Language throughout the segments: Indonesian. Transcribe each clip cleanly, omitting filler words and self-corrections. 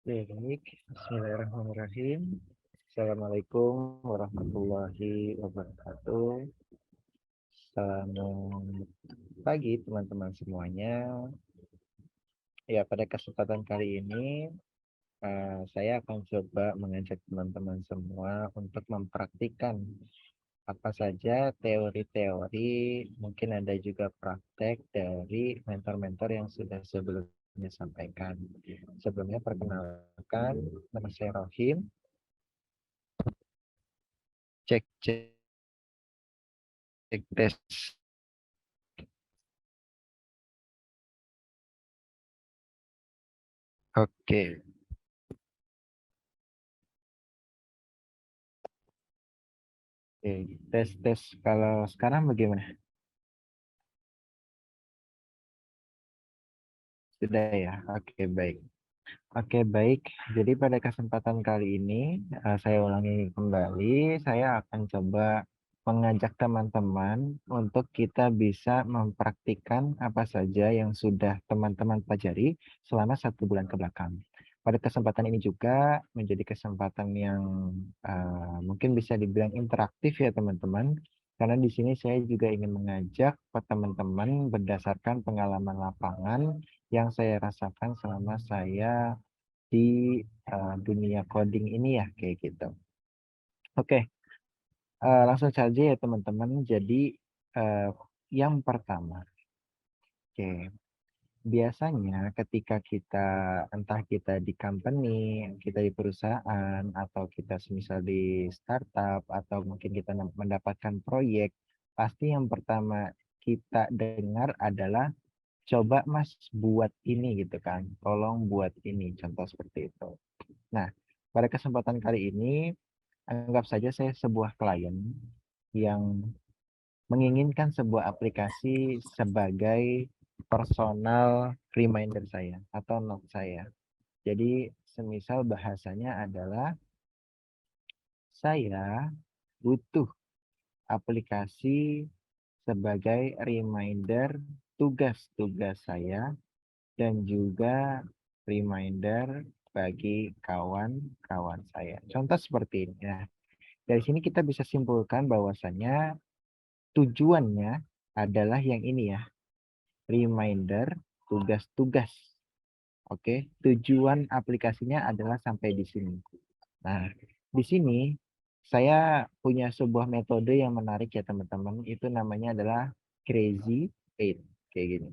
Baik, bismillahirrahmanirrahim. Assalamualaikum warahmatullahi wabarakatuh. Selamat pagi teman-teman semuanya. Ya, pada kesempatan kali ini saya akan coba mengajak teman-teman semua untuk mempraktikkan apa saja teori-teori, mungkin ada juga praktek dari mentor-mentor yang sudah sebelumnya sampaikan. Sebelumnya perkenalkan, nama saya Rohim. Cek cek tes. Oke. Oke, tes tes. Kalau sekarang bagaimana? Sudah ya. Oke, baik. Oke, baik. Jadi pada kesempatan kali ini saya ulangi kembali, saya akan coba mengajak teman-teman untuk kita bisa mempraktikkan apa saja yang sudah teman-teman pelajari selama 1 bulan ke belakang. Pada kesempatan ini juga menjadi kesempatan yang mungkin bisa dibilang interaktif ya teman-teman, karena di sini saya juga ingin mengajak teman-teman berdasarkan pengalaman lapangan yang saya rasakan selama saya di dunia coding ini ya kayak gitu. Oke, langsung saja ya teman-teman. Jadi uh, yang pertama, oke, biasanya ketika kita entah kita di company, kita di perusahaan, atau kita semisal di startup, atau mungkin kita mendapatkan proyek, pasti yang pertama kita dengar adalah coba Mas buat ini gitu kan, tolong buat ini, contoh seperti itu. Nah, pada kesempatan kali ini, anggap saja saya sebuah klien yang menginginkan sebuah aplikasi sebagai personal reminder saya atau note saya. Jadi, semisal bahasanya adalah saya butuh aplikasi sebagai reminder tugas-tugas saya dan juga reminder bagi kawan-kawan saya. Contoh seperti ini. Nah, dari sini kita bisa simpulkan bahwasannya tujuannya adalah yang ini ya, reminder tugas-tugas. Oke, tujuan aplikasinya adalah sampai di sini. Nah, di sini saya punya sebuah metode yang menarik ya teman-teman. Itu namanya adalah Crazy Eight. Kayak gini.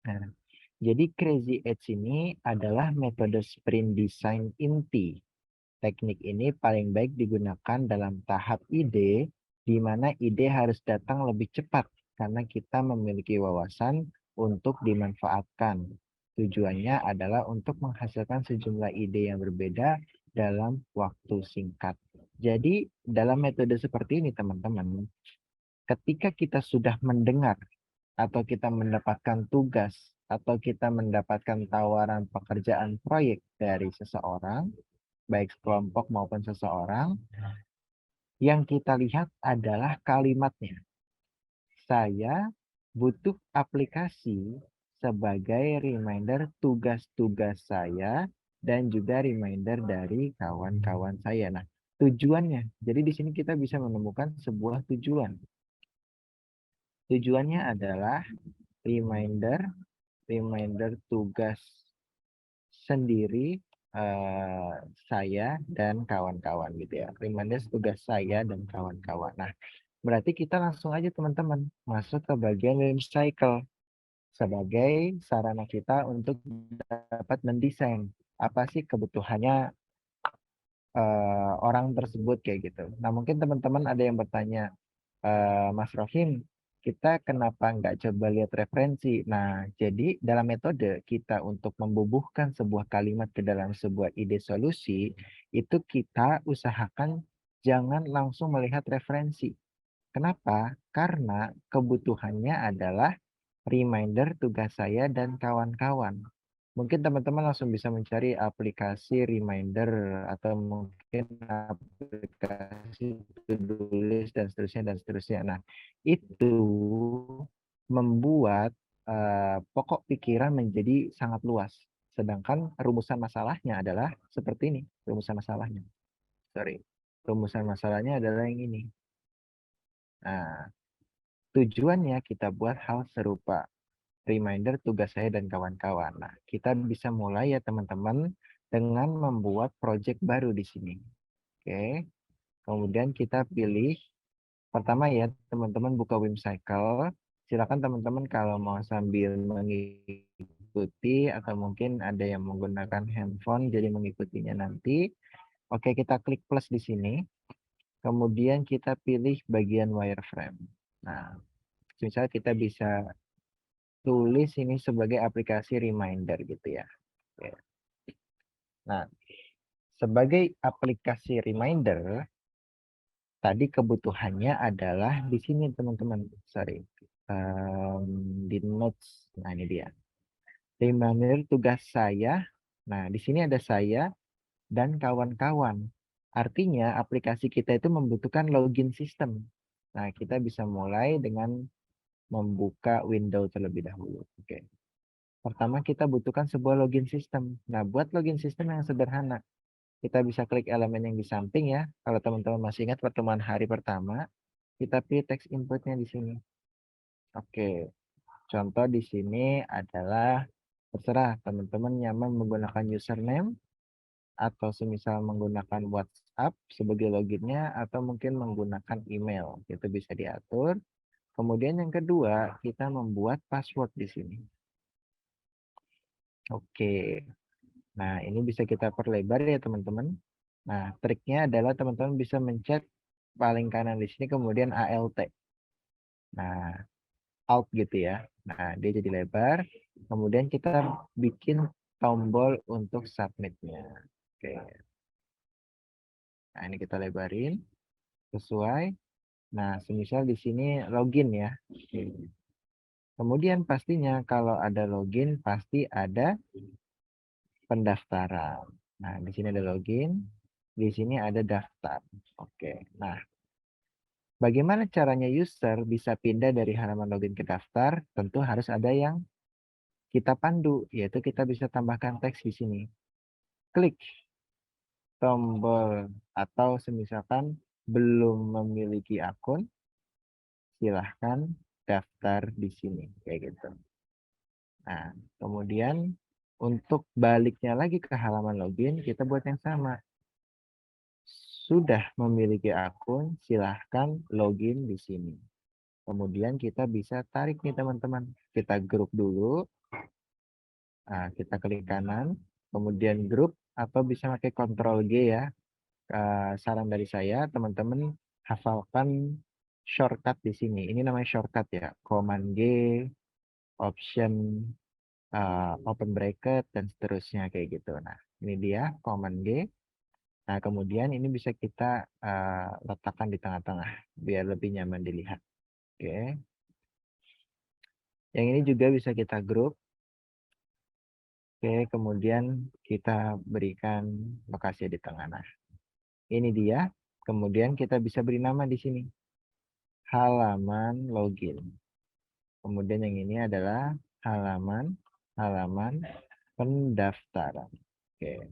Nah, jadi Crazy Eight ini adalah metode sprint design inti. Teknik ini paling baik digunakan dalam tahap ide, di mana ide harus datang lebih cepat karena kita memiliki wawasan untuk dimanfaatkan. Tujuannya adalah untuk menghasilkan sejumlah ide yang berbeda dalam waktu singkat. Jadi, dalam metode seperti ini, teman-teman, ketika kita sudah mendengar atau kita mendapatkan tugas atau kita mendapatkan tawaran pekerjaan proyek dari seseorang, baik kelompok maupun seseorang, yang kita lihat adalah kalimatnya. Saya butuh aplikasi sebagai reminder tugas-tugas saya dan juga reminder dari kawan-kawan saya. Nah, tujuannya. Jadi di sini kita bisa menemukan sebuah tujuan. Tujuannya adalah reminder tugas sendiri saya dan kawan-kawan gitu ya. Reminder tugas saya dan kawan-kawan. Nah, berarti kita langsung aja teman-teman masuk ke bagian learning cycle sebagai sarana kita untuk dapat mendesain apa sih kebutuhannya orang tersebut kayak gitu. Nah, mungkin teman-teman ada yang bertanya, Mas Rohim, kita kenapa nggak coba lihat referensi? Nah, jadi dalam metode kita untuk membubuhkan sebuah kalimat ke dalam sebuah ide solusi, itu kita usahakan jangan langsung melihat referensi. Kenapa? Karena kebutuhannya adalah reminder tugas saya dan kawan-kawan. Mungkin teman-teman langsung bisa mencari aplikasi reminder atau mungkin aplikasi to-do list dan seterusnya dan seterusnya. Nah, itu membuat pokok pikiran menjadi sangat luas. Sedangkan rumusan masalahnya adalah seperti ini, rumusan masalahnya. Sorry, rumusan masalahnya adalah yang ini. Nah, tujuannya kita buat hal serupa. Reminder tugas saya dan kawan-kawan. Nah, kita bisa mulai ya teman-teman dengan membuat project baru di sini. Oke. Kemudian kita pilih pertama ya teman-teman buka Whimsicle. Silakan teman-teman kalau mau sambil mengikuti atau mungkin ada yang menggunakan handphone jadi mengikutinya nanti. Oke, kita klik plus di sini. Kemudian kita pilih bagian wireframe. Nah, misalnya kita bisa tulis ini sebagai aplikasi reminder gitu ya. Oke. Nah, sebagai aplikasi reminder, tadi kebutuhannya adalah di sini teman-teman. Sorry, di notes. Nah ini dia. Reminder tugas saya. Nah di sini ada saya dan kawan-kawan. Artinya aplikasi kita itu membutuhkan login system. Nah kita bisa mulai dengan membuka window terlebih dahulu. Oke. Pertama kita butuhkan sebuah login system. Nah buat login system yang sederhana, kita bisa klik elemen yang di samping ya. Kalau teman-teman masih ingat pertemuan hari pertama, kita pilih teks inputnya di sini. Oke, contoh di sini adalah terserah teman-teman nyaman menggunakan username atau semisal menggunakan WhatsApp sebagai loginnya atau mungkin menggunakan email. Itu bisa diatur. Kemudian yang kedua, kita membuat password di sini. Oke. Nah, ini bisa kita perlebar ya teman-teman. Nah, triknya adalah teman-teman bisa mencet paling kanan di sini kemudian ALT. Nah, Alt gitu ya. Nah, dia jadi lebar. Kemudian kita bikin tombol untuk submitnya. Oke. Nah, ini kita lebarin sesuai. Nah, semisal di sini login ya. Oke. Kemudian pastinya kalau ada login pasti ada pendaftaran. Nah, di sini ada login, di sini ada daftar. Oke. Nah, bagaimana caranya user bisa pindah dari halaman login ke daftar? Tentu harus ada yang kita pandu, yaitu kita bisa tambahkan teks di sini. Klik tombol atau semisalkan belum memiliki akun, silahkan daftar di sini, kayak gitu. Nah, kemudian untuk baliknya lagi ke halaman login, kita buat yang sama. Sudah memiliki akun, silahkan login di sini. Kemudian kita bisa tarik nih teman-teman. Kita grup dulu. Nah, kita klik kanan, kemudian grup atau bisa pakai Ctrl G ya. Saran dari saya, teman-teman hafalkan shortcut di sini. Ini namanya shortcut ya. Command G, Option, Open Bracket, dan seterusnya kayak gitu. Nah, ini dia Command G. Nah, kemudian ini bisa kita letakkan di tengah-tengah biar lebih nyaman dilihat. Oke. Yang ini juga bisa kita grup. Oke, kemudian kita berikan lokasi di tengah. Nah, ini dia. Kemudian kita bisa beri nama di sini. Halaman login. Kemudian yang ini adalah halaman pendaftaran. Oke.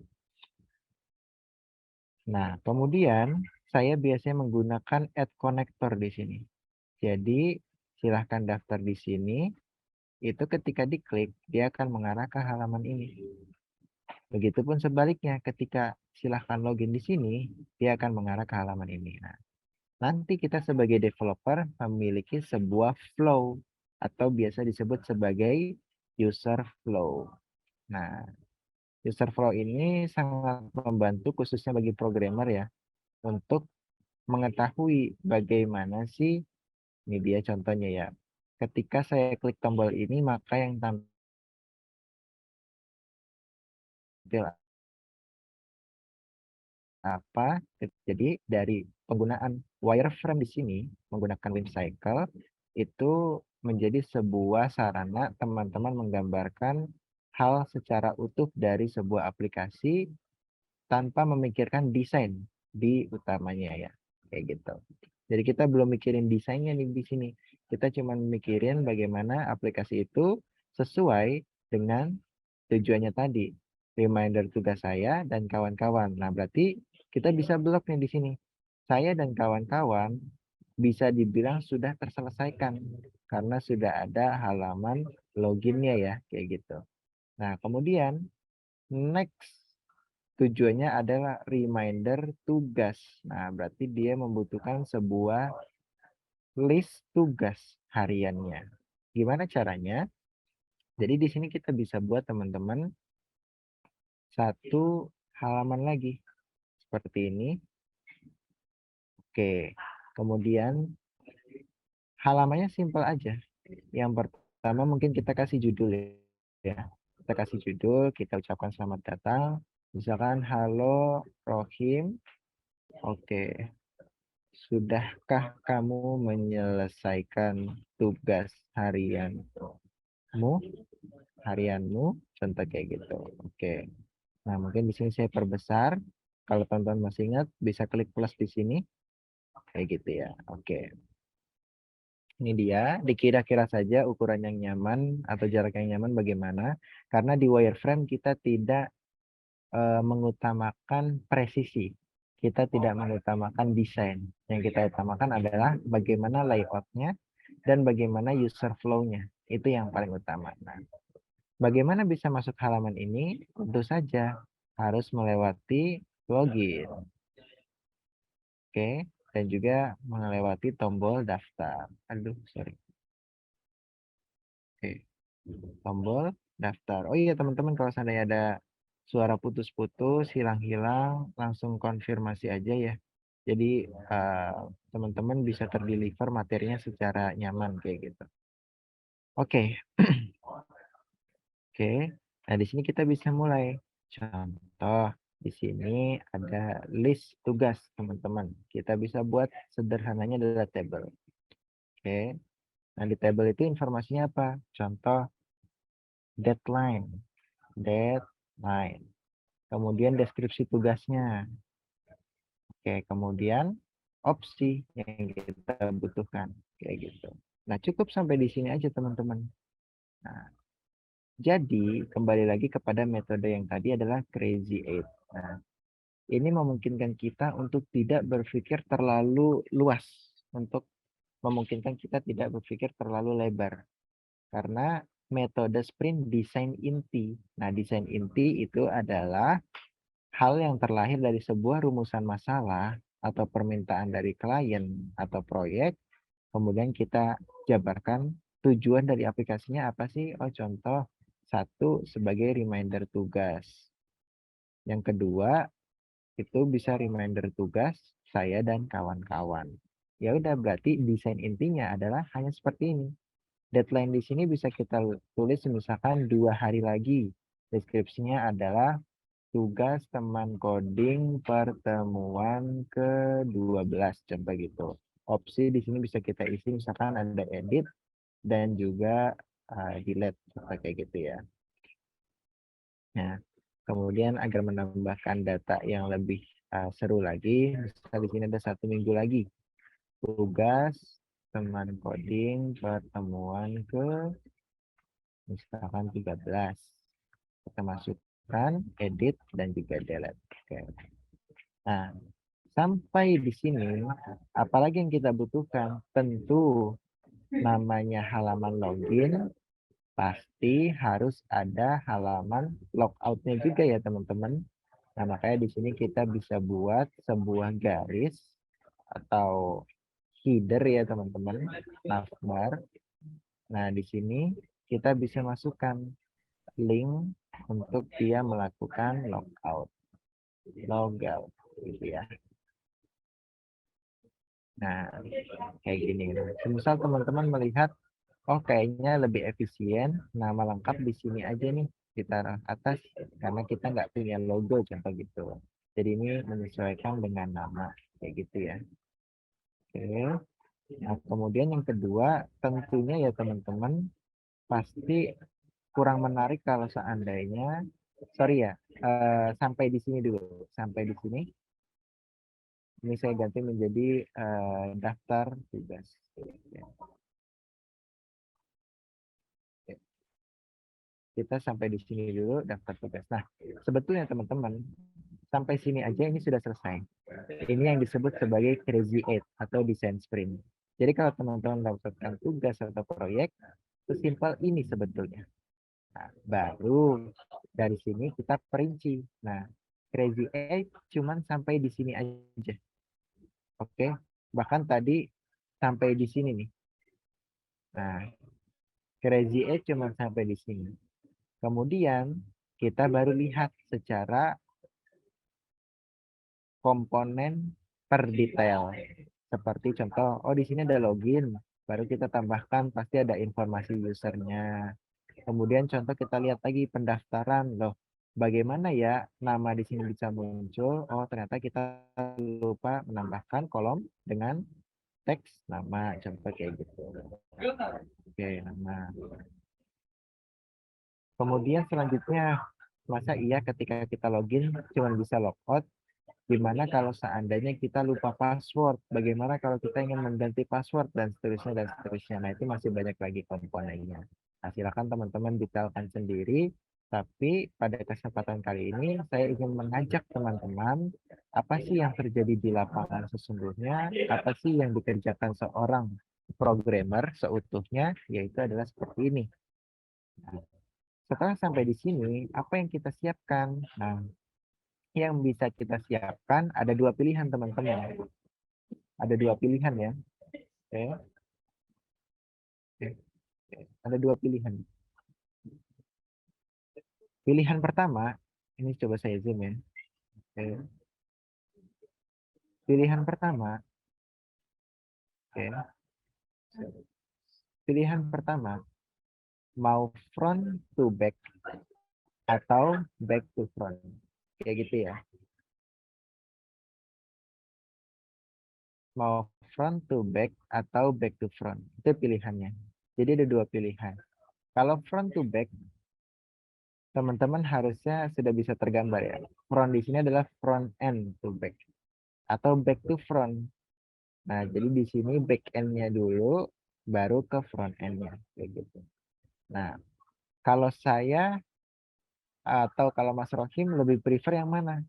Nah, kemudian saya biasanya menggunakan add connector di sini. Jadi, silahkan daftar di sini. Itu ketika diklik, dia akan mengarah ke halaman ini. Begitupun sebaliknya, ketika silahkan login di sini, dia akan mengarah ke halaman ini. Nah, nanti kita sebagai developer memiliki sebuah flow atau biasa disebut sebagai user flow. Nah, user flow ini sangat membantu khususnya bagi programmer ya untuk mengetahui bagaimana sih, ini dia contohnya ya. Ketika saya klik tombol ini, maka yang tampil apa? Jadi dari penggunaan wireframe di sini menggunakan Whimsicle itu menjadi sebuah sarana teman-teman menggambarkan hal secara utuh dari sebuah aplikasi tanpa memikirkan desain di utamanya ya, kayak gitu. Jadi kita belum mikirin desainnya nih di sini. Kita cuma mikirin bagaimana aplikasi itu sesuai dengan tujuannya tadi, reminder tugas saya dan kawan-kawan. Nah, berarti kita bisa blok nih di sini. Saya dan kawan-kawan bisa dibilang sudah terselesaikan karena sudah ada halaman loginnya ya, kayak gitu. Nah, kemudian next tujuannya adalah reminder tugas. Nah, berarti dia membutuhkan sebuah list tugas hariannya. Gimana caranya? Jadi di sini kita bisa buat teman-teman satu halaman lagi seperti ini. Oke. Kemudian halamannya simpel aja. Yang pertama mungkin kita kasih judul ya. Kita kasih judul, kita ucapkan selamat datang. Misalkan halo Rohim. Oke. Sudahkah kamu menyelesaikan tugas harianmu? Contoh kayak gitu. Oke. Nah, mungkin di sini saya perbesar. Kalau teman-teman masih ingat, bisa klik plus di sini. Kayak gitu ya. Oke. Ini dia, dikira-kira saja ukuran yang nyaman atau jarak yang nyaman bagaimana. Karena di wireframe kita tidak mengutamakan presisi. Kita tidak mengutamakan desain. Yang kita utamakan adalah bagaimana layoutnya dan bagaimana user flow-nya. Itu yang paling utama. Nah, bagaimana bisa masuk halaman ini? Tentu saja harus melewati login. Oke, dan juga melewati tombol daftar. Aduh, sorry. Oke, tombol daftar. Oh iya teman-teman, kalau seandainya ada suara putus-putus, hilang-hilang, langsung konfirmasi aja ya. Jadi teman-teman bisa terdeliver materinya secara nyaman kayak gitu. Oke, oke. Nah di sini kita bisa mulai. Contoh di sini ada list tugas teman-teman. Kita bisa buat sederhananya adalah table. Oke. Nah di table itu informasinya apa? Contoh deadline. Kemudian deskripsi tugasnya. Oke, kemudian opsi yang kita butuhkan kayak gitu. Nah, cukup sampai di sini aja teman-teman. Nah, jadi kembali lagi kepada metode yang tadi adalah Crazy Eight. Nah, ini memungkinkan kita untuk tidak berpikir terlalu luas, untuk memungkinkan kita tidak berpikir terlalu lebar. Karena metode sprint desain inti. Nah, desain inti itu adalah hal yang terlahir dari sebuah rumusan masalah atau permintaan dari klien atau proyek, kemudian kita jabarkan tujuan dari aplikasinya apa sih? Oh, contoh satu sebagai reminder tugas. Yang kedua, itu bisa reminder tugas saya dan kawan-kawan. Ya udah, berarti desain intinya adalah hanya seperti ini. Deadline di sini bisa kita tulis misalkan 2 hari lagi. Deskripsinya adalah tugas teman coding pertemuan ke-12 contoh gitu. Opsi di sini bisa kita isi misalkan ada edit dan juga delete kayak gitu ya. Nah, kemudian agar menambahkan data yang lebih seru lagi, misalkan di sini ada 1 minggu lagi. Tugas teman coding pertemuan ke misalkan 13. Kita masukkan edit dan juga delete. Oke. Nah, sampai di sini, apalagi yang kita butuhkan? Tentu namanya halaman login, pasti harus ada halaman logoutnya juga ya teman-teman. Nah, makanya di sini kita bisa buat sebuah garis atau header ya teman-teman, navbar. Nah, di sini kita bisa masukkan link untuk dia melakukan logout gitu ya. Nah, kayak gini. Misal teman-teman melihat, oh kayaknya lebih efisien, nama lengkap di sini aja nih, ditaruh atas, karena kita nggak punya logo, contoh gitu. Jadi ini menyesuaikan dengan nama, kayak gitu ya. Oke. Nah, kemudian yang kedua, tentunya ya teman-teman, pasti kurang menarik kalau seandainya, sorry ya, sampai di sini dulu, sampai di sini. Ini saya ganti menjadi daftar tugas. kita sampai di sini dulu daftar tugas. Nah, sebetulnya teman-teman, sampai sini aja ini sudah selesai. Ini yang disebut sebagai Crazy Eight atau design sprint. Jadi kalau teman-teman mendapatkan tugas atau proyek, sesimpel ini sebetulnya. Nah, baru dari sini kita perinci. Nah, Crazy Eight cuman sampai di sini aja. Oke, bahkan tadi sampai di sini nih. Nah, Crazy Eight cuma sampai di sini. Kemudian kita baru lihat secara komponen per detail. Seperti contoh, oh di sini ada login, baru kita tambahkan pasti ada informasi usernya. Kemudian contoh kita lihat lagi pendaftaran, loh bagaimana ya nama di sini bisa muncul? Oh ternyata kita lupa menambahkan kolom dengan teks nama, contoh kayak gitu. Oke, nama. Kemudian selanjutnya, masa iya ketika kita login cuma bisa logout? Gimana kalau seandainya kita lupa password? Bagaimana kalau kita ingin mengganti password dan seterusnya dan seterusnya? Nah, itu masih banyak lagi komponennya. Nah, silakan teman-teman detailkan sendiri. Tapi pada kesempatan kali ini saya ingin mengajak teman-teman apa sih yang terjadi di lapangan sesungguhnya, apa sih yang dikerjakan seorang programmer seutuhnya, yaitu adalah seperti ini. Nah, setelah sampai di sini, apa yang kita siapkan? Nah, yang bisa kita siapkan ada dua pilihan teman-teman. Ada dua pilihan ya. Oke. Oke. Ada dua pilihan. Pilihan pertama, ini coba saya zoom ya. Oke. Pilihan pertama, oke. Pilihan pertama, mau front to back atau back to front. Kayak gitu ya. Mau front to back atau back to front. Itu pilihannya. Jadi ada dua pilihan. Kalau front to back, teman-teman harusnya sudah bisa tergambar ya. Front di sini adalah front end to back atau back to front. Nah, jadi di sini back end-nya dulu baru ke front end-nya kayak gitu. Nah, kalau saya atau kalau Mas Rohim lebih prefer yang mana?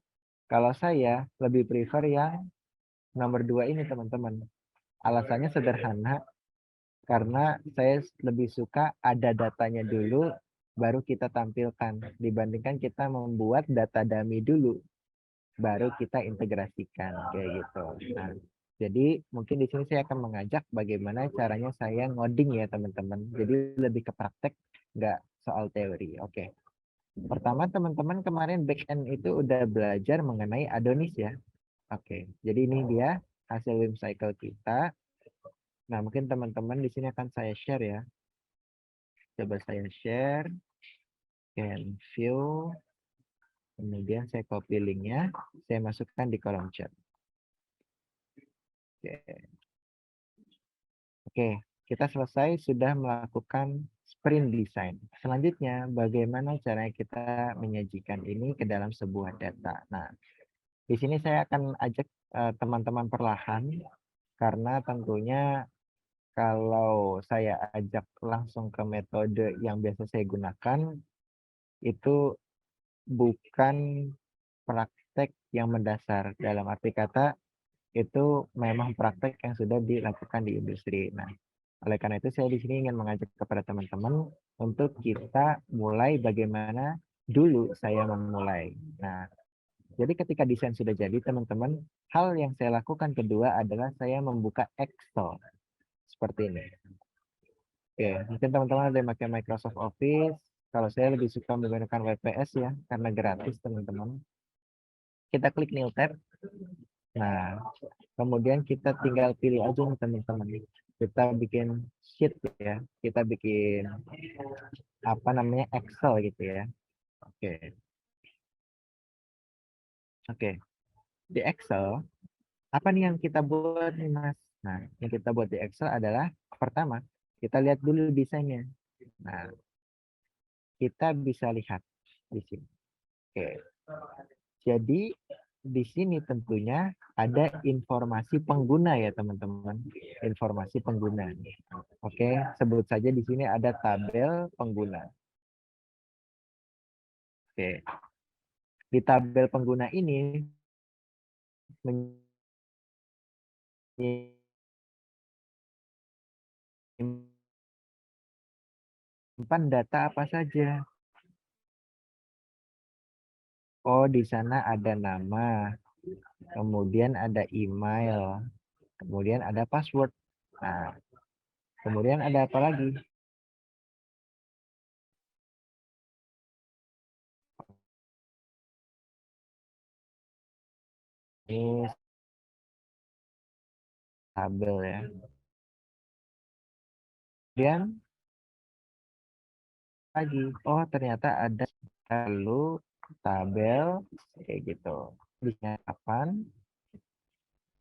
Kalau saya lebih prefer yang nomor dua ini teman-teman. Alasannya sederhana karena saya lebih suka ada datanya dulu baru kita tampilkan dibandingkan kita membuat data dummy dulu baru kita integrasikan kayak gitu. Nah, jadi mungkin di sini saya akan mengajak bagaimana caranya saya ngoding ya teman-teman. Jadi lebih ke praktek, nggak soal teori. Oke. Pertama teman-teman kemarin backend itu udah belajar mengenai Adonis ya. Oke. Jadi ini dia hasil WIM cycle kita. Nah mungkin teman-teman di sini akan saya share ya. Coba saya share. Can view. Kemudian saya copy linknya. Saya masukkan di kolom chat. Oke. Oke, kita selesai sudah melakukan sprint design. Selanjutnya, bagaimana cara kita menyajikan ini ke dalam sebuah data. Nah, di sini saya akan ajak teman-teman perlahan, karena tentunya kalau saya ajak langsung ke metode yang biasa saya gunakan, itu bukan praktek yang mendasar. Dalam arti kata, itu memang praktek yang sudah dilakukan di industri. Nah, oleh karena itu saya di sini ingin mengajak kepada teman-teman untuk kita mulai bagaimana dulu saya memulai. Nah, jadi ketika desain sudah jadi teman-teman, hal yang saya lakukan kedua adalah saya membuka Excel seperti ini. Oke, mungkin teman-teman ada yang pakai Microsoft Office. Kalau saya lebih suka menggunakan WPS ya, karena gratis teman-teman. Kita klik New Tab. Nah, kemudian kita tinggal pilih aja nih teman-teman. Kita bikin sheet ya. Kita bikin apa namanya Excel gitu ya. Oke. Oke. Di Excel, apa nih yang kita buat nih Mas? Nah, yang kita buat di Excel adalah pertama, kita lihat dulu desainnya. Nah, kita bisa lihat di sini. Oke. Jadi di sini tentunya ada informasi pengguna ya teman-teman. Informasi pengguna. Oke, sebut saja di sini ada tabel pengguna. Oke. Di tabel pengguna ini menyimpan data apa saja. Oh, di sana ada nama, kemudian ada email, kemudian ada password. Nah, kemudian ada apa lagi? Ini tabel ya. Kemudian lagi, oh ternyata ada lalu tabel kayak gitu. Bisa kapan?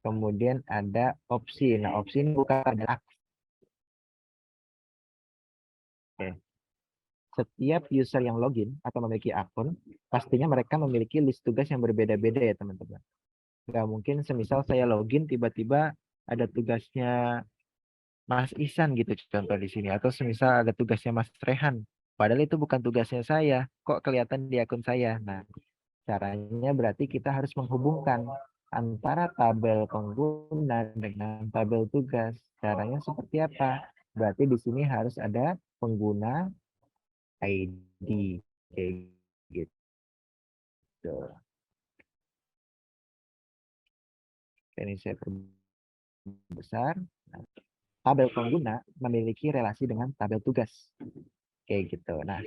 Kemudian ada opsi. Nah, opsi ini bukan ada. Oke. Setiap user yang login atau memiliki akun, pastinya mereka memiliki list tugas yang berbeda-beda ya teman-teman. Nggak mungkin semisal saya login tiba-tiba ada tugasnya Mas Ihsan gitu contoh di sini. Atau semisal ada tugasnya Mas Rehan. Padahal itu bukan tugasnya saya. Kok kelihatan di akun saya? Nah, caranya berarti kita harus menghubungkan antara tabel pengguna dengan tabel tugas. Caranya seperti apa? Berarti di sini harus ada pengguna ID kayak gitu. Ini saya perbesar. Nah, tabel pengguna memiliki relasi dengan tabel tugas kayak gitu. Nah,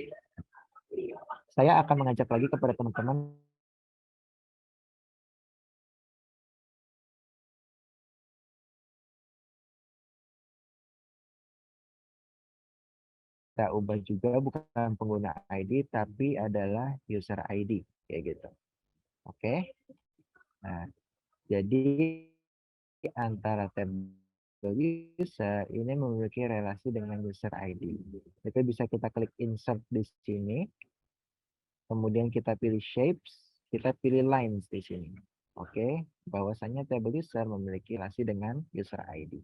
saya akan mengajak lagi kepada teman-teman kita ubah juga bukan pengguna ID tapi adalah user ID kayak gitu. Oke. Nah, jadi antara tabel user ini memiliki relasi dengan user ID. Itu bisa kita klik insert di sini, kemudian kita pilih shapes, kita pilih lines di sini. Oke, bahwasanya tabel user memiliki relasi dengan user ID.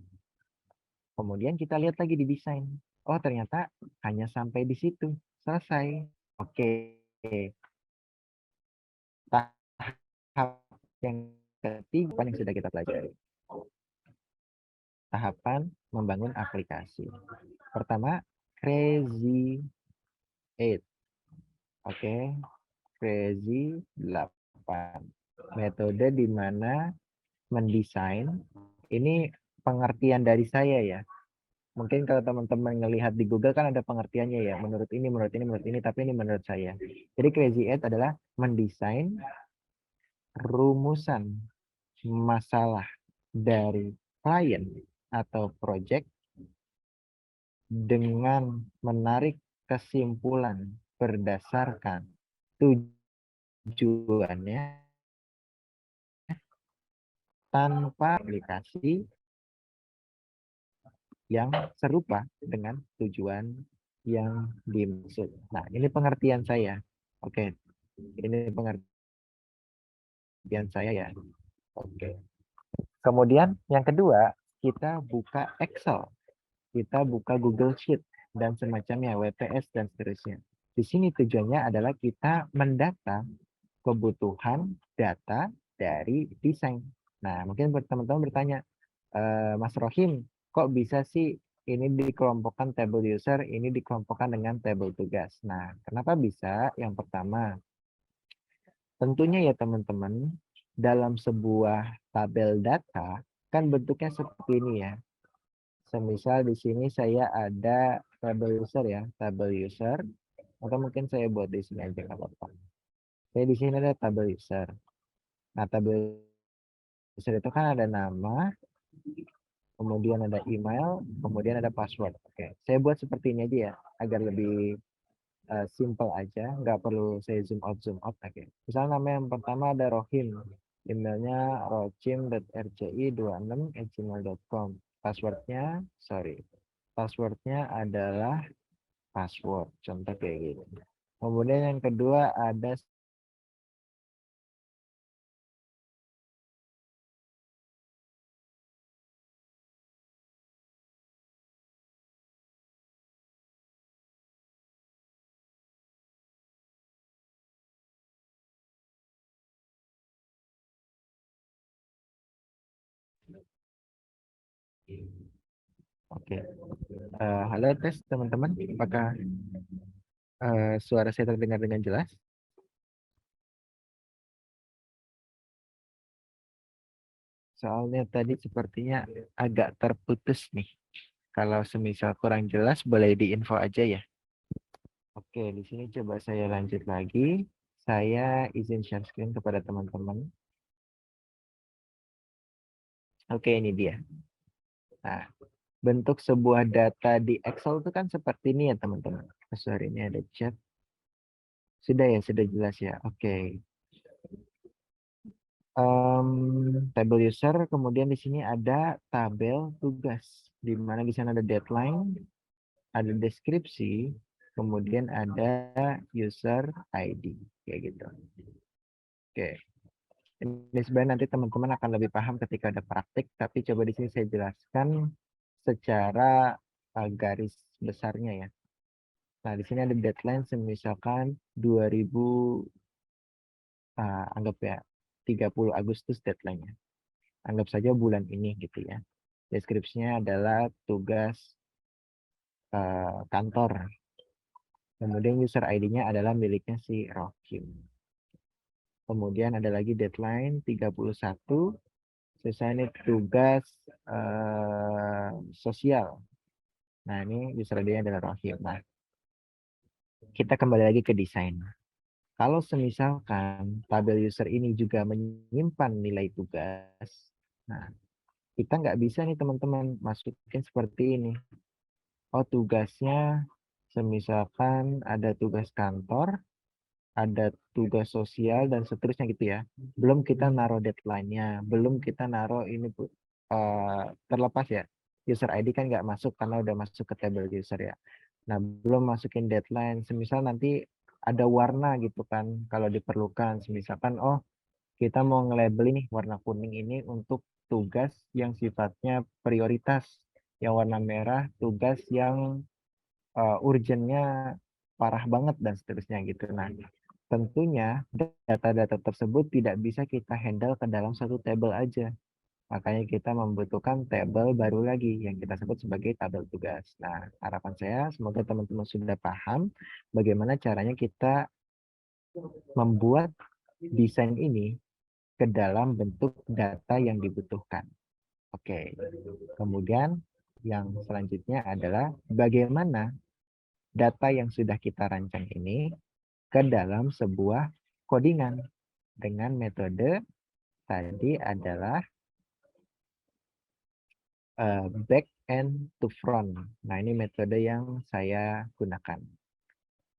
Kemudian kita lihat lagi di desain. Oh, ternyata hanya sampai di situ. Selesai. Oke. Tahap yang ketiga yang sudah kita pelajari. Tahapan membangun aplikasi. Pertama, Crazy 8. Oke, Crazy 8. Metode di mana mendesain, ini pengertian dari saya ya. Mungkin kalau teman-teman ngelihat di Google kan ada pengertiannya ya, menurut ini, menurut ini, menurut ini, tapi ini menurut saya. Jadi Crazy 8 adalah mendesain rumusan masalah dari klien atau project dengan menarik kesimpulan berdasarkan tujuannya tanpa aplikasi yang serupa dengan tujuan yang dimaksud. Nah, ini pengertian saya. Oke, ini pengertian saya ya. Oke. Kemudian yang kedua, kita buka Excel, kita buka Google Sheet dan semacamnya, WPS dan seterusnya. Di sini tujuannya adalah kita mendata kebutuhan data dari desain. Nah, mungkin teman-teman bertanya, Mas Rohim, kok bisa sih ini dikelompokkan table user, ini dikelompokkan dengan table tugas. Nah, kenapa bisa? Yang pertama, tentunya ya teman-teman, dalam sebuah tabel data, kan bentuknya seperti ini ya. Semisal di sini saya ada tabel user ya, tabel user, atau mungkin saya buat di sini aja nggak apa-apa. Saya di sini ada tabel user. Nah, tabel user itu kan ada nama, kemudian ada email, kemudian ada password. Oke, saya buat seperti ini aja ya, agar lebih simple aja, nggak perlu saya zoom out. Oke, misalnya nama yang pertama ada Rohim, emailnya rohim.rci26@gmail.com. Passwordnya adalah password, contoh kayak gitu. Kemudian yang kedua ada Oke. Halo tes teman-teman, apakah suara saya terdengar dengan jelas? Soalnya tadi sepertinya agak terputus nih. Kalau semisal kurang jelas, boleh diinfo aja ya. Oke, di sini coba saya lanjut lagi. Saya izin share screen kepada teman-teman. Oke, ini dia. Nah, bentuk sebuah data di Excel itu kan seperti ini ya teman-teman. Sorry, ini ada chat. Sudah ya, sudah jelas ya. Oke. Tabel user, kemudian di sini ada tabel tugas, di mana di sana ada deadline, ada deskripsi, kemudian ada user ID, kayak gitu. Oke, ini sebenarnya nanti teman-teman akan lebih paham ketika ada praktik, tapi coba di sini saya jelaskan secara garis besarnya ya. Nah, di sini ada deadline, misalkan 2000, anggap ya 30 Agustus deadline-nya. Anggap saja bulan ini gitu ya. Deskripsinya adalah tugas kantor. Kemudian user ID-nya adalah miliknya si Rohim. Kemudian ada lagi deadline 31. Selesai ini tugas sosial. Nah, ini user ID-nya adalah Rohim. Nah, kita kembali lagi ke desain. Kalau semisalkan tabel user ini juga menyimpan nilai tugas, nah, kita nggak bisa nih teman-teman masukin seperti ini. Oh, tugasnya semisalkan ada tugas kantor, ada tugas sosial dan seterusnya gitu ya. Belum kita naruh deadline-nya, belum kita naruh ini terlepas ya. User ID kan nggak masuk karena udah masuk ke table user ya. Nah, belum masukin deadline. Semisal nanti ada warna gitu kan kalau diperlukan. Misalkan oh, kita mau nge-label ini warna kuning ini untuk tugas yang sifatnya prioritas. Yang warna merah tugas yang urgennya parah banget dan seterusnya gitu. Nah, tentunya data-data tersebut tidak bisa kita handle ke dalam satu tabel aja. Makanya kita membutuhkan tabel baru lagi yang kita sebut sebagai tabel tugas. Nah, harapan saya semoga teman-teman sudah paham bagaimana caranya kita membuat desain ini ke dalam bentuk data yang dibutuhkan. Oke, kemudian yang selanjutnya adalah bagaimana data yang sudah kita rancang ini ke dalam sebuah codingan dengan metode tadi adalah back end to front. Nah, ini metode yang saya gunakan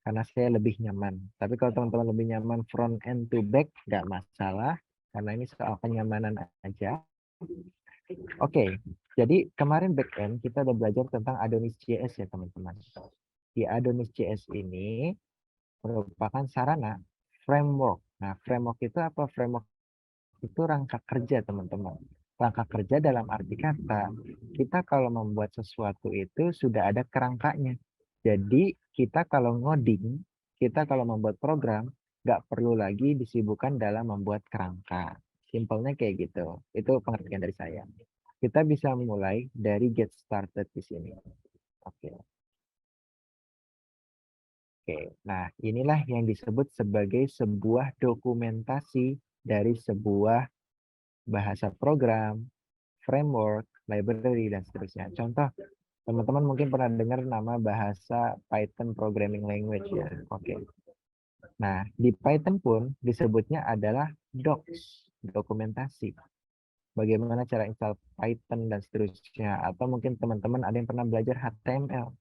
karena saya lebih nyaman. Tapi kalau teman-teman lebih nyaman front end to back, nggak masalah karena ini soal kenyamanan aja. Oke, jadi kemarin back end kita udah belajar tentang Adonis.js ya teman-teman. Di Adonis.js ini merupakan sarana framework. Nah, framework itu apa? Framework itu rangka kerja, teman-teman. Rangka kerja dalam arti kata, kita kalau membuat sesuatu itu sudah ada kerangkanya. Jadi, kita kalau ngoding, kita kalau membuat program, nggak perlu lagi disibukkan dalam membuat kerangka. Simpelnya kayak gitu. Itu pengertian dari saya. Kita bisa mulai dari get started di sini. Oke. Oke, nah inilah yang disebut sebagai sebuah dokumentasi dari sebuah bahasa program, framework, library, dan seterusnya. Contoh, teman-teman mungkin pernah dengar nama bahasa Python Programming Language ya. Oke. Nah, di Python pun disebutnya adalah docs, dokumentasi. Bagaimana cara install Python dan seterusnya. Atau mungkin teman-teman ada yang pernah belajar HTML.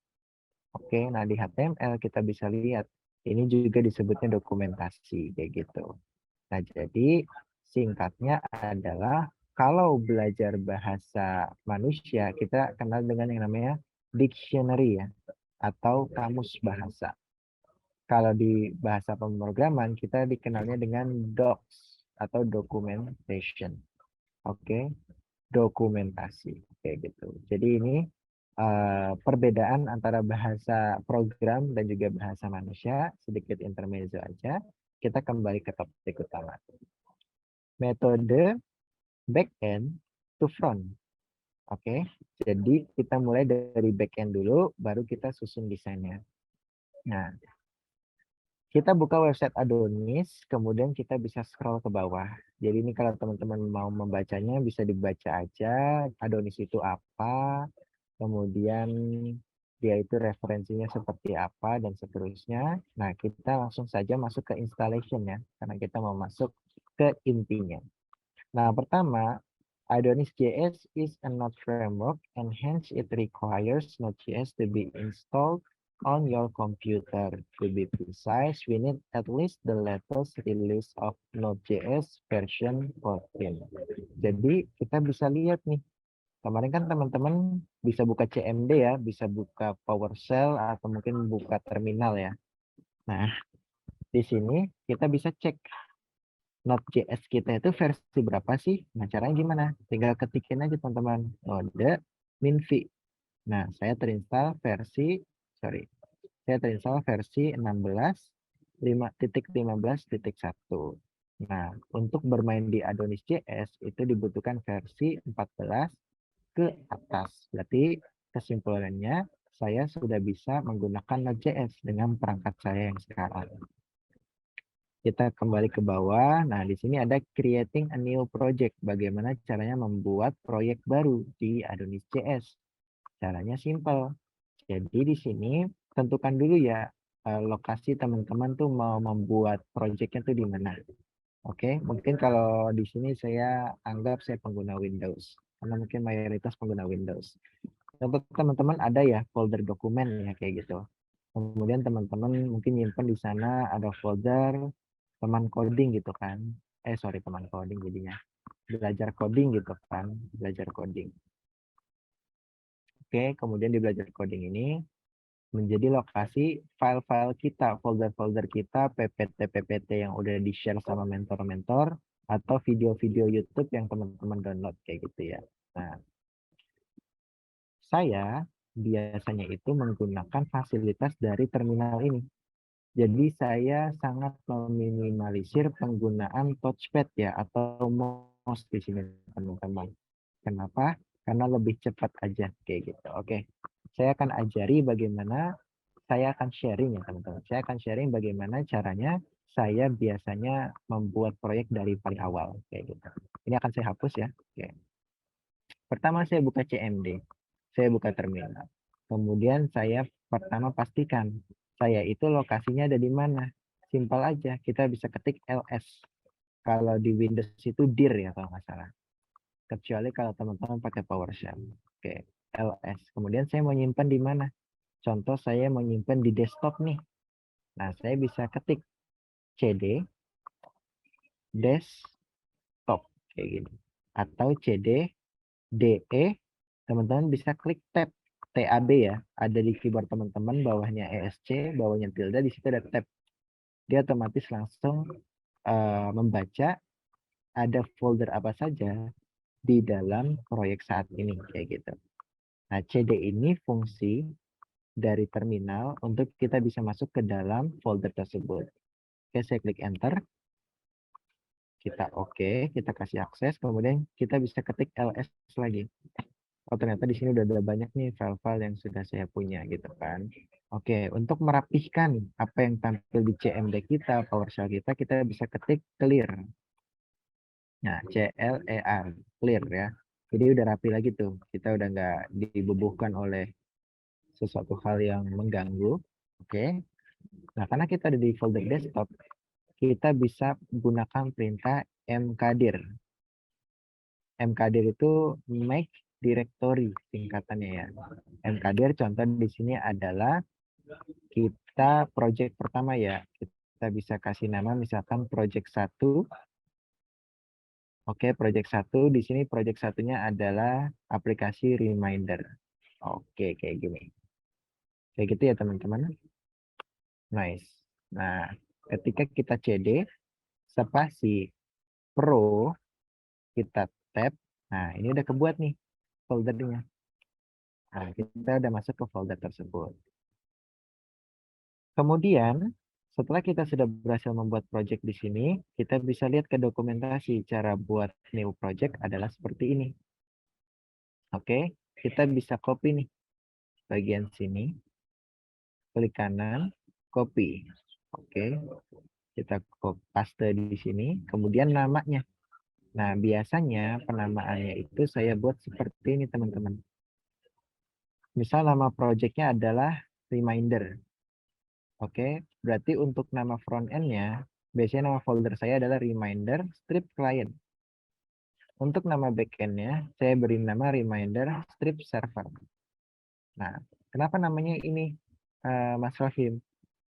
Oke, nah di HTML kita bisa lihat ini juga disebutnya dokumentasi kayak gitu. Nah, jadi singkatnya adalah kalau belajar bahasa manusia kita kenal dengan yang namanya dictionary ya atau kamus bahasa. Kalau di bahasa pemrograman kita dikenalnya dengan docs atau documentation. Oke, dokumentasi kayak gitu. Jadi ini perbedaan antara bahasa program dan juga bahasa manusia, sedikit intermezzo aja. Kita kembali ke topik utama. Metode back end to front. Oke, jadi kita mulai dari backend dulu, baru kita susun desainnya. Nah, kita buka website Adonis, kemudian kita bisa scroll ke bawah. Jadi ini kalau teman-teman mau membacanya, bisa dibaca aja Adonis itu apa, kemudian dia itu referensinya seperti apa, dan seterusnya. Nah, kita langsung saja masuk ke installation ya, karena kita mau masuk ke intinya. Nah, pertama, Adonis.js is a Node framework and hence it requires Node.js to be installed on your computer. To be precise, we need at least the latest release of Node.js version 14. Jadi kita bisa lihat nih, kemarin kan teman-teman bisa buka CMD ya, bisa buka PowerShell atau mungkin buka terminal ya. Nah, di sini kita bisa cek Node.js kita itu versi berapa sih? Nah, caranya gimana? Tinggal ketikin aja teman-teman. Node minv. Nah, saya terinstall versi 16.5.15.1. Nah, untuk bermain di Adonis.js itu dibutuhkan versi 14 ke atas. Berarti kesimpulannya saya sudah bisa menggunakan Node.js dengan perangkat saya yang sekarang. Kita kembali ke bawah. Nah, di sini ada creating a new project. Bagaimana caranya membuat proyek baru di Adonis.js. Caranya simple. Jadi di sini tentukan dulu ya lokasi teman-teman tuh mau membuat proyeknya tuh di mana. Oke, mungkin kalau di sini saya anggap saya pengguna Windows. Karena mungkin mayoritas pengguna Windows. Untuk teman-teman ada ya folder dokumen ya kayak gitu. Kemudian teman-teman mungkin nyimpan di sana ada folder teman coding gitu kan. Sorry, teman coding jadinya. Belajar coding gitu kan. Belajar coding. Oke, kemudian di belajar coding ini menjadi lokasi file-file kita, folder-folder kita, PPT-PPT yang udah di-share sama mentor-mentor, atau video-video YouTube yang teman-teman download kayak gitu ya. Nah, saya biasanya itu menggunakan fasilitas dari terminal ini. Jadi saya sangat meminimalisir penggunaan touchpad ya atau mouse di sini teman-teman. Kenapa? Karena lebih cepat aja kayak gitu. Oke. Saya akan ajari bagaimana saya akan sharing ya teman-teman. Saya akan sharing bagaimana caranya saya biasanya membuat proyek dari paling awal kayak gitu. Ini akan saya hapus ya. Oke. Pertama saya buka CMD. Saya buka terminal. Kemudian saya pertama pastikan saya itu lokasinya ada di mana. Simpel aja, kita bisa ketik ls. Kalau di Windows itu dir ya kalau nggak salah. Kecuali kalau teman-teman pakai PowerShell. Oke, ls. Kemudian saya mau nyimpan di mana? Contoh saya mau nyimpan di desktop nih. Nah, saya bisa ketik cd desktop kayak gini. Atau cd de, teman-teman bisa klik tab tab ya, ada di keyboard teman-teman, bawahnya esc, bawahnya tilde, di situ ada tab. Dia otomatis langsung membaca ada folder apa saja di dalam proyek saat ini kayak gitu. Nah, cd ini fungsi dari terminal untuk kita bisa masuk ke dalam folder tersebut. Oke, saya klik enter. Kita oke, kita kasih akses, kemudian kita bisa ketik ls lagi. Oh, ternyata di sini udah ada banyak nih file-file yang sudah saya punya gitu kan. Oke, untuk merapihkan apa yang tampil di CMD kita, PowerShell kita, kita bisa ketik clear. Nah, CLER, clear ya. Jadi udah rapi lagi tuh. Kita udah nggak dibubuhkan oleh sesuatu hal yang mengganggu. Oke. Nah, karena kita ada di folder desktop, kita bisa gunakan perintah mkdir. Mkdir itu make directory singkatannya ya. Mkdir contoh di sini adalah kita project pertama ya. Kita bisa kasih nama misalkan project 1. Oke, project 1 di sini project satunya adalah aplikasi reminder. Oke, kayak gini. Kayak gitu ya teman-teman. Nice. Nah, ketika kita cd spasi pro kita tab. Nah, ini udah kebuat nih foldernya. Nah, kita udah masuk ke folder tersebut. Kemudian, setelah kita sudah berhasil membuat project di sini, kita bisa lihat ke dokumentasi. Cara buat new project adalah seperti ini. Oke, kita bisa copy nih bagian sini, klik kanan, copy. Oke, kita paste di sini, kemudian namanya. Nah, biasanya penamaannya itu saya buat seperti ini, teman-teman. Misal nama projectnya adalah reminder. Oke, berarti untuk nama front end-nya, biasanya nama folder saya adalah reminder strip client. Untuk nama backend-nya, saya beri nama reminder strip server. Nah, kenapa namanya ini, Mas Rahim?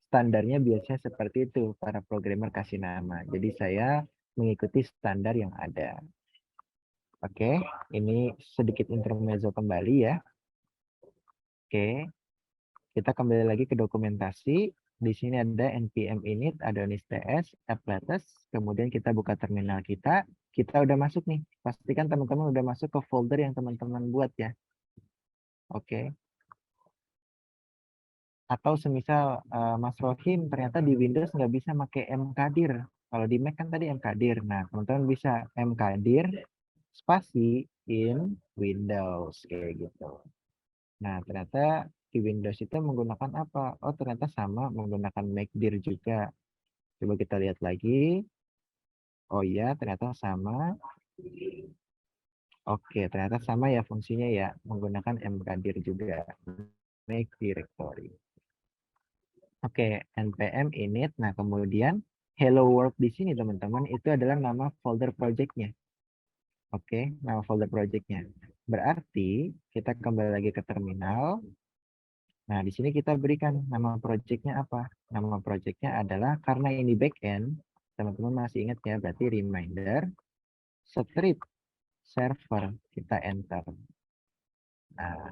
Standarnya biasanya seperti itu, para programmer kasih nama. Jadi saya mengikuti standar yang ada. Oke, ini sedikit intermezzo kembali ya. Oke, kita kembali lagi ke dokumentasi. Di sini ada npm init, adonis ts, appletes. Kemudian kita buka terminal kita. Kita udah masuk nih. Pastikan teman-teman udah masuk ke folder yang teman-teman buat ya. Oke. Atau semisal Mas Rohim ternyata di Windows nggak bisa pakai mkdir. Kalau di Mac kan tadi mkdir. Nah, teman-teman bisa mkdir spasi in Windows kayak gitu. Nah, ternyata di Windows itu menggunakan apa? Oh, ternyata sama menggunakan Macdir juga. Coba kita lihat lagi. Oh iya, ternyata sama. Oke, ternyata sama ya fungsinya ya. Menggunakan mkdir juga. Make directory. Oke, npm init. Nah, kemudian hello world di sini teman-teman itu adalah nama folder projectnya. Oke, nama folder projectnya. Berarti kita kembali lagi ke terminal. Nah, di sini kita berikan nama projectnya apa? Nama projectnya adalah, karena ini backend, teman-teman masih ingat ya, berarti reminder strip server, kita enter. Nah,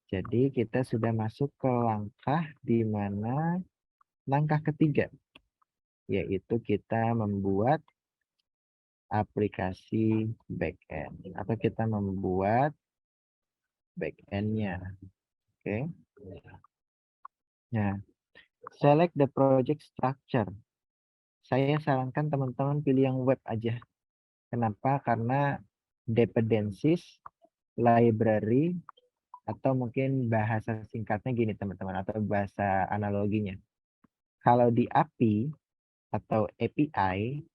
jadi kita sudah masuk ke langkah di mana langkah ketiga, yaitu kita membuat aplikasi backend, atau kita membuat backend-nya. Oke. Nah, select the project structure. Saya sarankan teman-teman pilih yang web aja. Kenapa? Karena dependencies, library, atau mungkin bahasa singkatnya gini teman-teman, atau bahasa analoginya. Kalau di API atau API,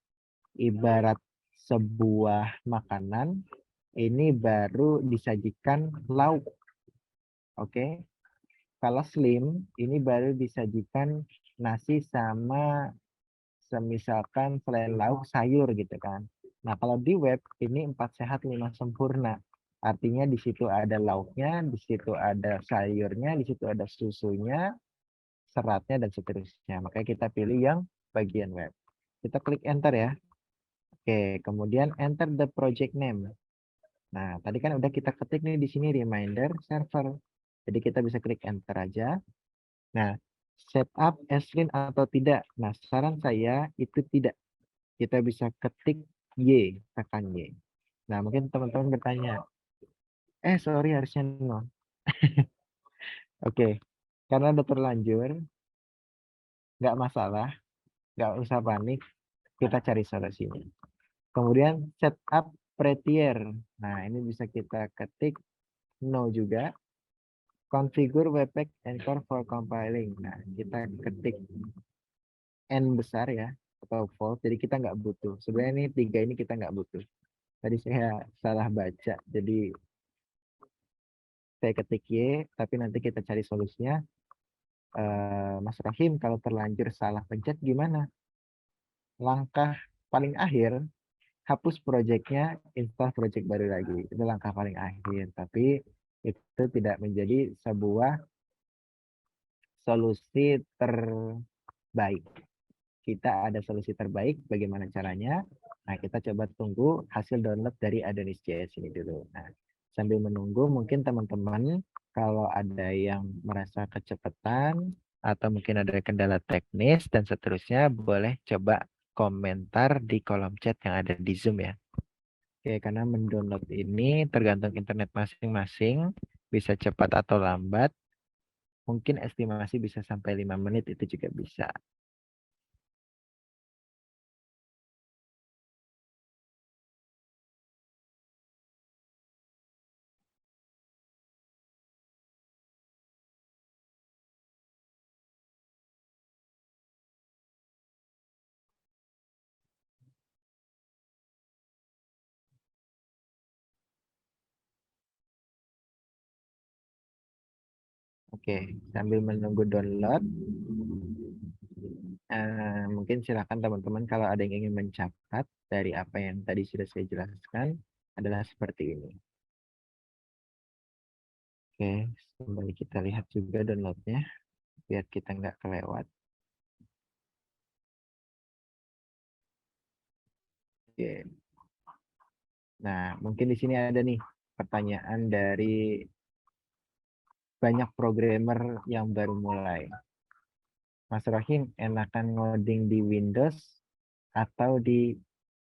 ibarat sebuah makanan, ini baru disajikan lauk. Oke. Kalau slim, ini baru disajikan nasi sama semisalkan selain lauk sayur gitu kan. Nah, kalau di web ini 4 sehat 5 sempurna. Artinya di situ ada lauknya, di situ ada sayurnya, di situ ada susunya, seratnya dan seterusnya. Makanya kita pilih yang bagian web. Kita klik enter ya. Oke, kemudian enter the project name. Nah, tadi kan udah kita ketik nih di sini reminder server. Jadi kita bisa klik enter aja. Nah, setup Sline atau tidak. Nah, saran saya itu tidak. Kita bisa ketik Y, tekan Y. Nah, mungkin teman-teman bertanya, sorry harusnya no. Oke, karena udah terlanjur, nggak masalah, nggak usah panik, kita cari solusinya. Kemudian setup prettier. Nah, ini bisa kita ketik no juga. Configure webpack anchor for compiling. Nah, kita ketik N besar ya, atau false, jadi kita nggak butuh. Sebenarnya ini 3 ini kita nggak butuh. Tadi saya salah baca, jadi saya ketik Y, tapi nanti kita cari solusinya. Mas Rahim, kalau terlanjur salah pencet gimana? Langkah paling akhir, hapus projectnya, install project baru lagi. Itu langkah paling akhir, tapi itu tidak menjadi sebuah solusi terbaik. Kita ada solusi terbaik, bagaimana caranya? Nah, kita coba tunggu hasil download dari Adonis.js ini dulu. Nah, sambil menunggu, mungkin teman-teman kalau ada yang merasa kecepatan atau mungkin ada kendala teknis dan seterusnya, boleh coba komentar di kolom chat yang ada di Zoom ya. Oke, karena mendownload ini tergantung internet masing-masing, bisa cepat atau lambat. Mungkin estimasi bisa sampai 5 menit, itu juga bisa. Oke, sambil menunggu download, mungkin silakan teman-teman kalau ada yang ingin mencatat dari apa yang tadi sudah saya jelaskan adalah seperti ini. Oke, kembali kita lihat juga downloadnya biar kita nggak kelewat. Oke. Nah, mungkin di sini ada nih pertanyaan dari banyak programmer yang baru mulai. Mas Rohim, enakan ngoding di Windows atau di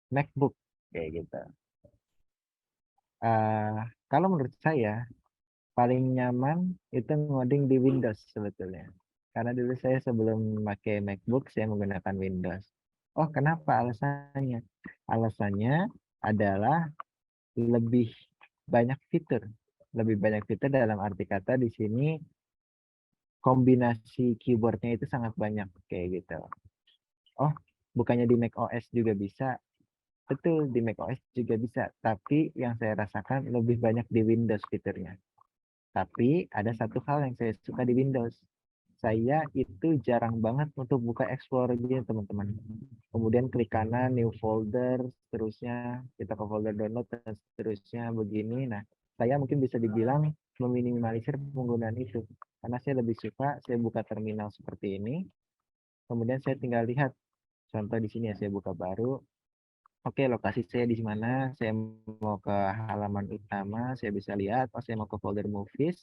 MacBook? Kayak gitu. Kalau menurut saya, paling nyaman itu ngoding di Windows sebetulnya. Karena dulu saya sebelum pakai MacBook, saya menggunakan Windows. Oh, kenapa alasannya? Alasannya adalah lebih banyak fitur. Lebih banyak fitur dalam arti kata di sini kombinasi keyboardnya itu sangat banyak kayak gitu. Oh, bukannya di Mac OS juga bisa? Betul, di Mac OS juga bisa. Tapi yang saya rasakan lebih banyak di Windows fiturnya. Tapi ada satu hal yang saya suka di Windows. Saya itu jarang banget untuk buka Explorer gitu, teman-teman. Kemudian klik kanan, new folder, seterusnya kita ke folder download dan seterusnya begini. Nah, saya mungkin bisa dibilang meminimalisir penggunaan itu. Karena saya lebih suka saya buka terminal seperti ini, kemudian saya tinggal lihat. Contoh di sini ya, saya buka baru. Oke, lokasi saya di mana? Saya mau ke halaman utama, saya bisa lihat. Oh, saya mau ke folder movies.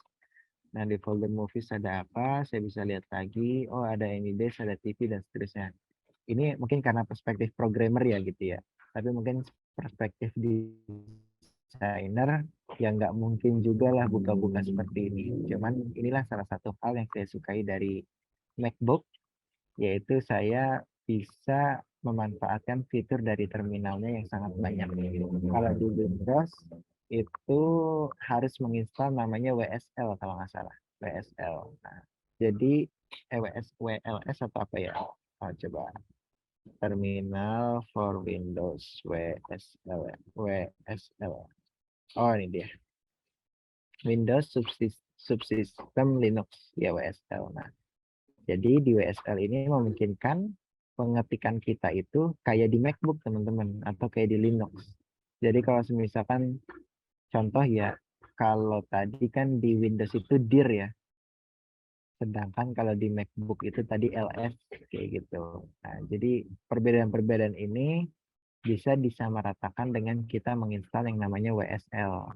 Nah, di folder movies ada apa? Saya bisa lihat lagi. Oh, ada Anydesk, ada TV, dan seterusnya. Ini mungkin karena perspektif programmer ya gitu ya. Tapi mungkin perspektif desainer yang nggak mungkin juga lah buka-buka seperti ini. Cuman inilah salah satu hal yang saya sukai dari MacBook, yaitu saya bisa memanfaatkan fitur dari terminalnya yang sangat banyak. Kalau di Windows itu harus menginstal namanya WSL kalau nggak salah. WSL. Nah, jadi WLS atau apa ya? Oh, coba terminal for Windows WSL. WSL. Oh, ini dia. Windows Subsystem Linux ya WSL. Nah, jadi di WSL ini memungkinkan pengetikan kita itu kayak di MacBook teman-teman atau kayak di Linux. Jadi kalau misalkan contoh ya, kalau tadi kan di Windows itu dir ya, sedangkan kalau di MacBook itu tadi ls kayak gitu. Nah, jadi perbedaan-perbedaan ini bisa disamaratakan dengan kita menginstal yang namanya WSL,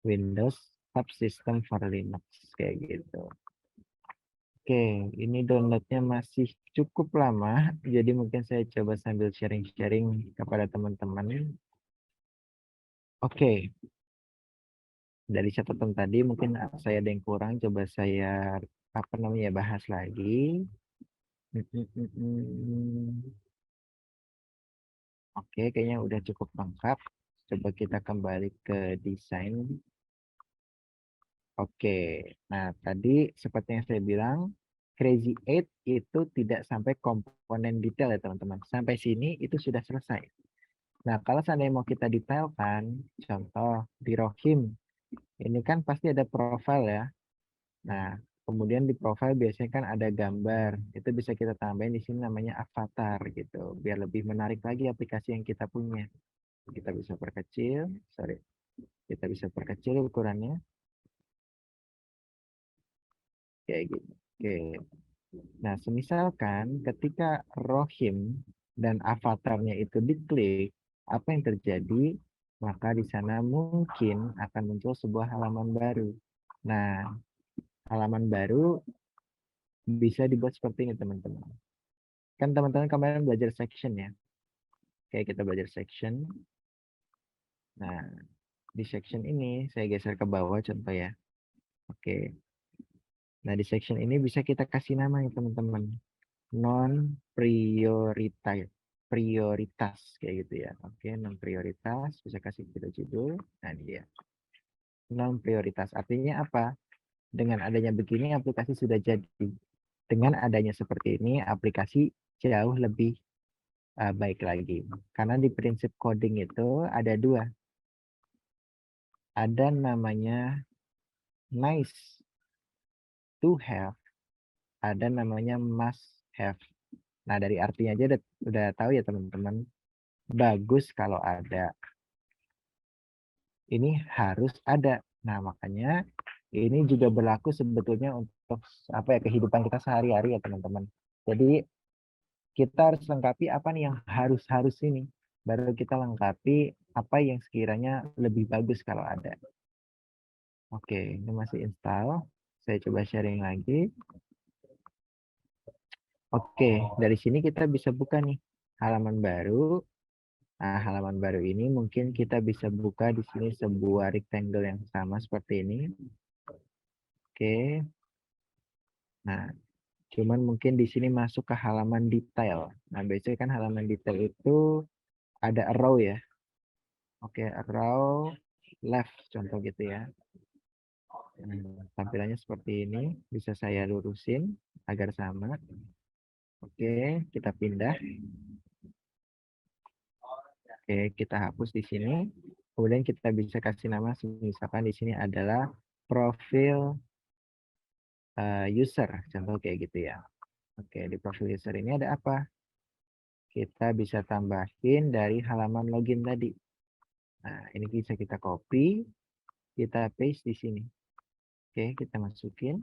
Windows Subsystem for Linux kayak gitu. Oke, ini downloadnya masih cukup lama, jadi mungkin saya coba sambil sharing-sharing kepada teman-teman. Oke, dari catatan tadi mungkin saya ada yang kurang, coba saya apa namanya bahas lagi. Oke, kayaknya udah cukup lengkap. Coba kita kembali ke desain. Oke, nah tadi seperti yang saya bilang, Crazy Eight itu tidak sampai komponen detail ya teman-teman. Sampai sini itu sudah selesai. Nah, kalau seandainya mau kita detailkan, contoh di Rohim, ini kan pasti ada profil ya. Nah, kemudian di profil biasanya kan ada gambar. Itu bisa kita tambahin di sini namanya avatar gitu, biar lebih menarik lagi aplikasi yang kita punya. Kita bisa perkecil, sorry, kita bisa perkecil ukurannya kayak gitu. Oke. Nah, semisalkan ketika Rohim dan avatarnya itu diklik, apa yang terjadi? Maka di sana mungkin akan muncul sebuah halaman baru. Nah, halaman baru bisa dibuat seperti ini, teman-teman. Kan teman-teman kemarin belajar section ya. Kayak kita belajar section. Nah, di section ini saya geser ke bawah contoh ya. Oke. Nah, di section ini bisa kita kasih nama ya, teman-teman. Non prioritas prioritas kayak gitu ya. Oke, non prioritas bisa kasih kita judul. Nah, ini dia. Non prioritas artinya apa? Dengan adanya begini aplikasi sudah jadi. Dengan adanya seperti ini aplikasi jauh lebih baik lagi. Karena di prinsip coding itu ada dua. Ada namanya nice to have, ada namanya must have. Nah, dari artinya aja udah tahu ya teman-teman. Bagus kalau ada. Ini harus ada. Nah, makanya ini juga berlaku sebetulnya untuk apa ya, kehidupan kita sehari-hari ya teman-teman. Jadi kita harus lengkapi apa nih yang harus ini. Baru kita lengkapi apa yang sekiranya lebih bagus kalau ada. Oke, ini masih install. Saya coba sharing lagi. Oke, dari sini kita bisa buka nih halaman baru. Nah, halaman baru ini mungkin kita bisa buka di sini sebuah rectangle yang sama seperti ini. Oke. Nah, cuman mungkin di sini masuk ke halaman detail. Nah, biasanya kan halaman detail itu ada arrow ya. Oke, arrow left contoh gitu ya. Tampilannya seperti ini. Bisa saya lurusin agar sama. Oke, kita pindah. Oke, kita hapus di sini. Kemudian kita bisa kasih nama, misalkan di sini adalah profil user, contoh kayak gitu ya. Oke, di profil user ini ada apa? Kita bisa tambahin dari halaman login tadi. Nah, ini bisa kita copy, kita paste di sini. Oke, kita masukin.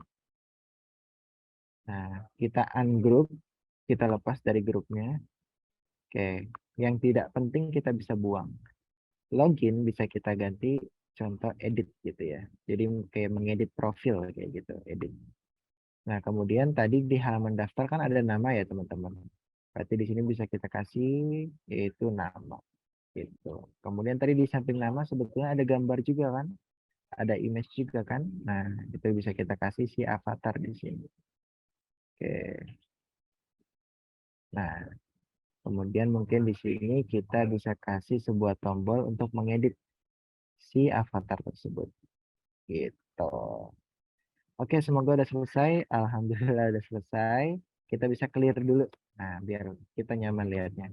Nah, kita ungroup, kita lepas dari grupnya. Oke, yang tidak penting kita bisa buang. Login bisa kita ganti contoh edit gitu ya. Jadi kayak mengedit profil kayak gitu, edit. Nah, kemudian tadi di halaman daftar kan ada nama ya, teman-teman. Berarti di sini bisa kita kasih yaitu nama gitu. Kemudian tadi di samping nama sebetulnya ada gambar juga kan? Ada image juga kan? Nah, itu bisa kita kasih si avatar di sini. Oke. Nah, kemudian mungkin di sini kita bisa kasih sebuah tombol untuk mengedit si avatar tersebut. Gitu. Oke, semoga udah selesai. Alhamdulillah udah selesai. Kita bisa clear dulu. Nah, biar kita nyaman lihatnya.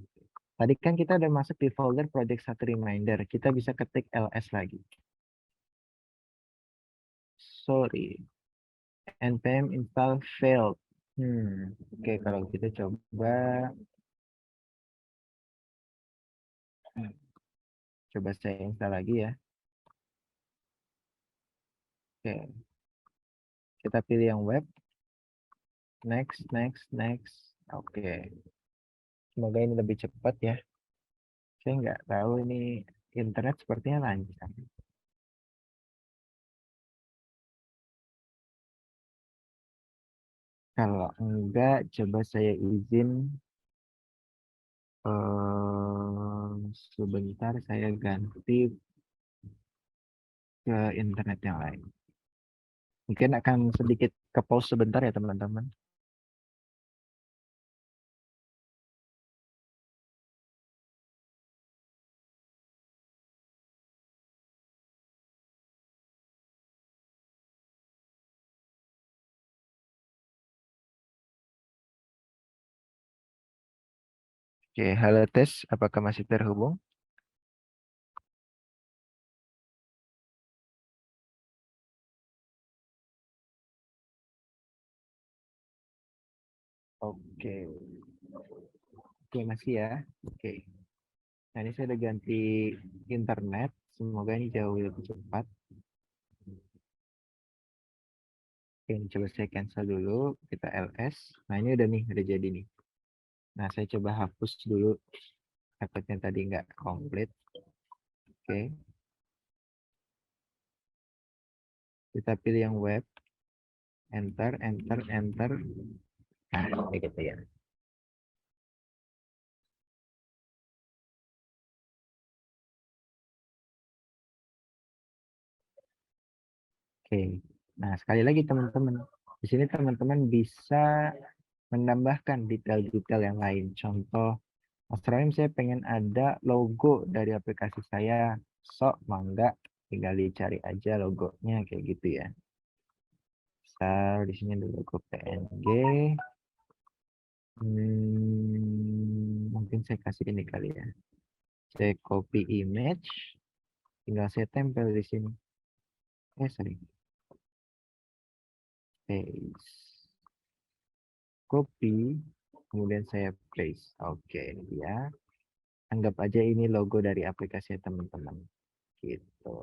Tadi kan kita udah masuk di folder project satu reminder. Kita bisa ketik ls lagi. Sorry. npm install failed. Oke, kalau kita coba coba saya install lagi ya. Oke, kita pilih yang web. Next, next, next. Oke, semoga ini lebih cepat ya. Saya nggak tahu ini internet sepertinya lancar. Kalau enggak, coba saya izin. Sebentar saya ganti ke internet yang lain. Mungkin akan sedikit ke pause sebentar ya teman-teman. Oke, halo tes, apakah masih terhubung? Oke, oke masih ya. Oke, nah ini saya udah ganti internet. Semoga ini jauh lebih cepat. Oke, ini coba saya cancel dulu. Kita ls. Nah ini udah nih, udah jadi nih. Nah saya coba hapus dulu takutnya tadi nggak komplit. Oke, kita pilih yang web. Enter, enter, enter. Nah, kayak gitu ya. Oke. Nah, sekali lagi teman-teman. Di sini teman-teman bisa menambahkan detail-detail yang lain. Contoh, Mas Rahim saya pengen ada logo dari aplikasi saya. Sok, mangga, tinggal dicari aja logonya kayak gitu ya. Misal di sini ada logo PNG. Mungkin saya kasih ini kali ya. Saya copy image, tinggal saya tempel di sini. Sorry. paste. Copy, kemudian saya paste. Oke, ini dia. Anggap aja ini logo dari aplikasi teman-teman. Gitu.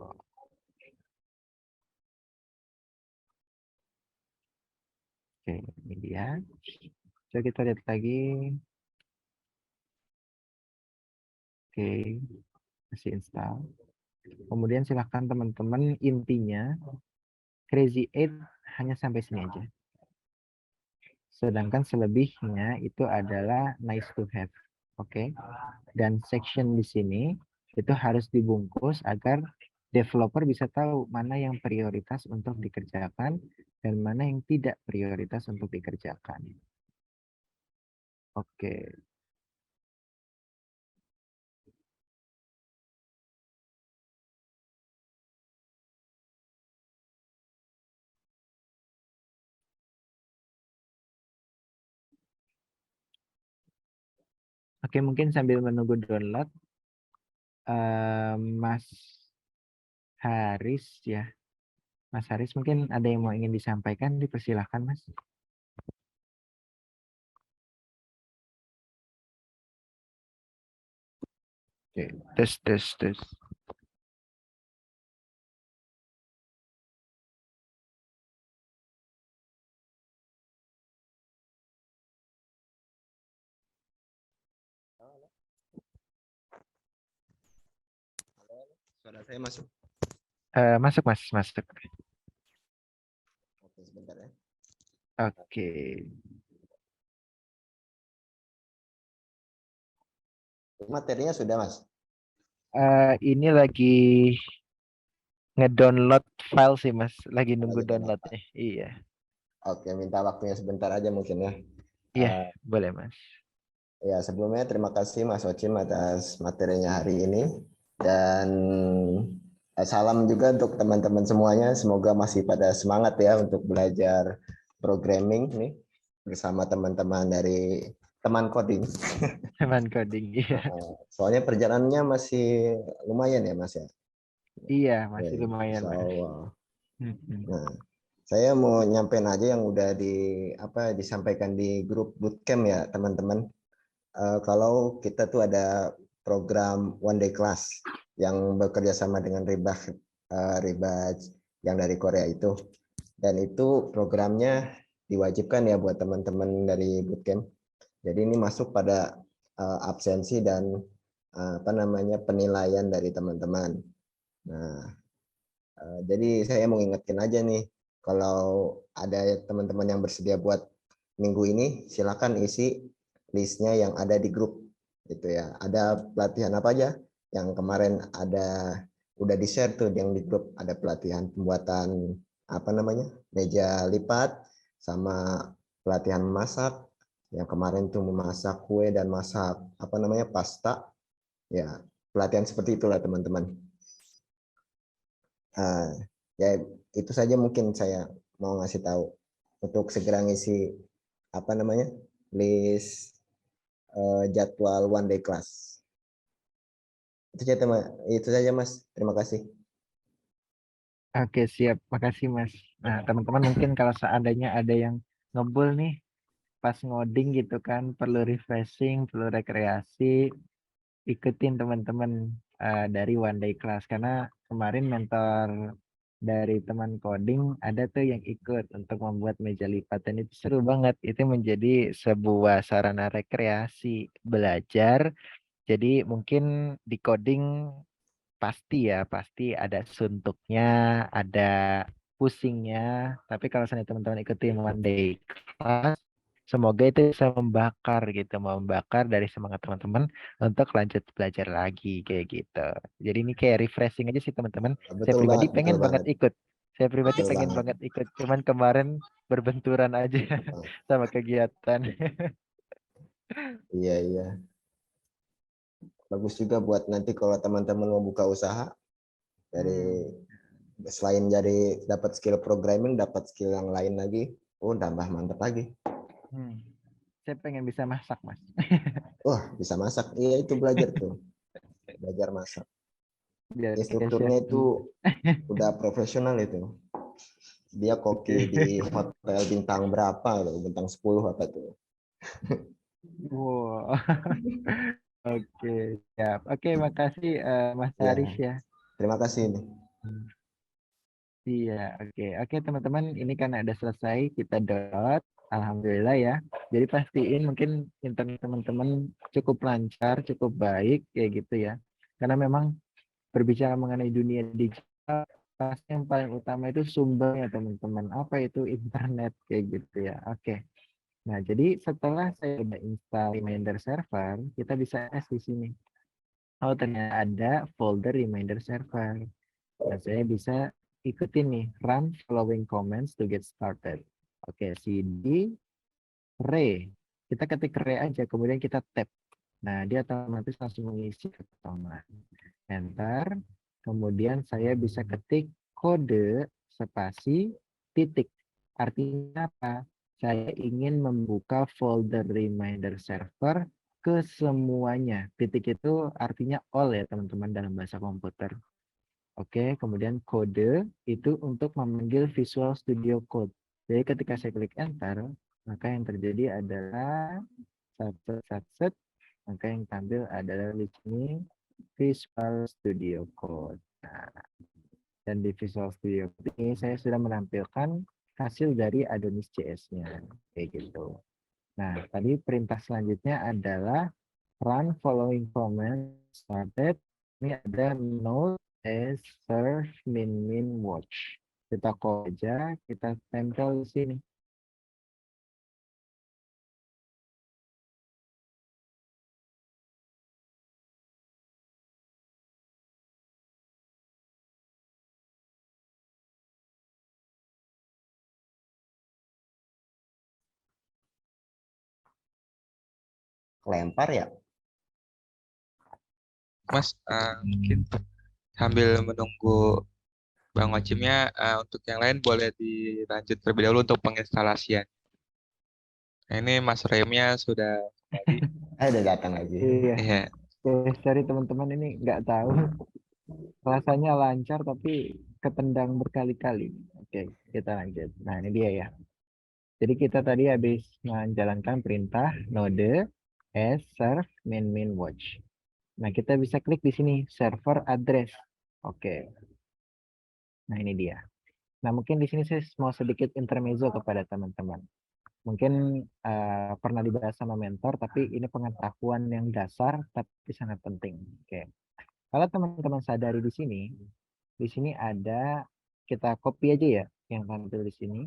Oke, ini dia. Coba kita lihat lagi. Oke, masih install. Kemudian silahkan teman-teman, intinya Crazy 8 hanya sampai sini aja. Sedangkan selebihnya itu adalah nice to have. Oke. Dan section di sini itu harus dibungkus agar developer bisa tahu mana yang prioritas untuk dikerjakan dan mana yang tidak prioritas untuk dikerjakan. Oke. Oke, mungkin sambil menunggu download, Mas Haris ya. Mas Haris mungkin ada yang mau ingin disampaikan, dipersilahkan Mas. Oke, tes. Suara saya masuk? Masuk Mas, masuk. Oke, sebentar ya. Oke. Materinya sudah, Mas? Ini lagi ngedownload file sih Mas, lagi nunggu Lagi download. downloadnya. Iya. Oke, minta waktunya sebentar aja mungkin ya. Iya, boleh Mas. Ya, sebelumnya terima kasih Mas Ocim atas materinya hari ini. Dan salam juga untuk teman-teman semuanya. Semoga masih pada semangat ya untuk belajar programming nih bersama teman-teman dari teman coding. Teman coding, iya. Soalnya perjalanannya masih lumayan ya Mas ya. Iya, Ya, masih lumayan Insya Mas. Allah. Mhm. Nah, saya mau nyampein aja yang udah disampaikan di grup bootcamp ya teman-teman. Kalau kita tuh ada program one day class yang bekerja sama dengan Ribaj yang dari Korea itu, dan itu programnya diwajibkan ya buat teman-teman dari bootcamp. Jadi ini masuk pada absensi dan penilaian dari teman-teman. Nah, jadi saya mau ingetin aja nih, kalau ada teman-teman yang bersedia buat minggu ini, silakan isi listnya yang ada di grup gitu ya. Ada pelatihan apa aja yang kemarin udah di share tuh yang di grup. Ada pelatihan pembuatan meja lipat, sama pelatihan memasak yang kemarin tuh memasak kue dan masak pasta ya. Pelatihan seperti itulah teman-teman. Ya itu saja mungkin saya mau ngasih tahu untuk segera ngisi list jadwal one day class. Itu saja Mas. Terima kasih. Oke, siap. Makasih Mas. Nah, teman-teman mungkin kalau seandainya ada yang ngebul nih pas ngoding gitu kan, perlu refreshing, perlu rekreasi, ikutin teman-teman dari one day class karena kemarin mentor dari teman coding ada tuh yang ikut untuk membuat meja lipat dan itu seru banget. Itu menjadi sebuah sarana rekreasi belajar. Jadi mungkin di coding pasti ada suntuknya, ada pusingnya. Tapi kalau misalnya teman-teman ikutin one day class, semoga itu bisa membakar gitu, membakar dari semangat teman-teman untuk lanjut belajar lagi kayak gitu. Jadi ini kayak refreshing aja sih teman-teman. Saya Betul pribadi banget, betul pengen banget banget, ikut. Saya pribadi betul pengen banget. banget ikut. Cuman kemarin berbenturan aja sama kegiatan. Iya, iya. Bagus juga buat nanti kalau teman-teman mau buka usaha, dari Hmm. selain jadi dapat skill programming, dapat skill yang lain lagi. Tambah mantap lagi. Hmm. Saya pengen bisa masak, Mas. Wah, bisa masak. Iya, itu belajar tuh. Belajar masak. Biar kayak chef. Instrukturnya itu udah profesional itu. dia koki di hotel bintang berapa tuh, bintang 10 apa tuh. Wow. Oke, siap. Oke, makasih Mas Ya, Haris ya. terima kasih nih. Iya, oke. Oke, teman-teman, ini kan ada selesai, kita download. Alhamdulillah ya. Jadi pastiin mungkin internet teman-teman cukup lancar, cukup baik, kayak gitu ya. Karena memang berbicara mengenai dunia digital, pasti yang paling utama itu sumbernya teman-teman. Apa itu internet, kayak gitu ya. Oke. Nah, jadi setelah saya udah install reminder server, kita bisa tes di sini. Oh, ternyata ada folder reminder server. Nah, saya bisa ikutin nih, run following commands to get started. Oke, cd re. Kita ketik re aja, kemudian kita tab. Nah, dia otomatis langsung mengisi pertama. Enter. Kemudian saya bisa ketik kode spasi titik. Artinya apa? Saya ingin membuka folder reminder server ke semuanya. Titik itu artinya all ya teman-teman dalam bahasa komputer. Oke, kemudian kode itu untuk memanggil Visual Studio Code. Jadi ketika saya klik enter, maka yang terjadi adalah set, maka yang tampil adalah di sini Visual Studio Code. Nah, dan di Visual Studio Code ini saya sudah menampilkan hasil dari Adonis JS-nya, kayak gitu. Nah, tadi perintah selanjutnya adalah run following command started. Ini ada node as serve min watch. Kita copy aja, kita tempel di sini. Kelempar ya. Mas, mungkin sambil menunggu Bang Wacimnya, untuk yang lain boleh dilanjut terlebih dahulu untuk penginstalasian. Nah, ini Mas Remnya sudah kembali. Udah datang lagi. Iya, Iya, sorry teman-teman ini nggak tahu. Rasanya lancar tapi ketendang berkali-kali. Oke, kita lanjut. Nah, ini dia ya. Jadi kita tadi habis menjalankan perintah node as serve min watch. Nah, kita bisa klik di sini server address. Oke. Nah, ini dia. Nah, mungkin di sini saya mau sedikit intermezzo kepada teman-teman. Mungkin pernah dibahas sama mentor, tapi ini pengetahuan yang dasar tapi sangat penting. Oke. Kalau teman-teman sadari di sini ada, kita copy aja ya yang tampil di sini.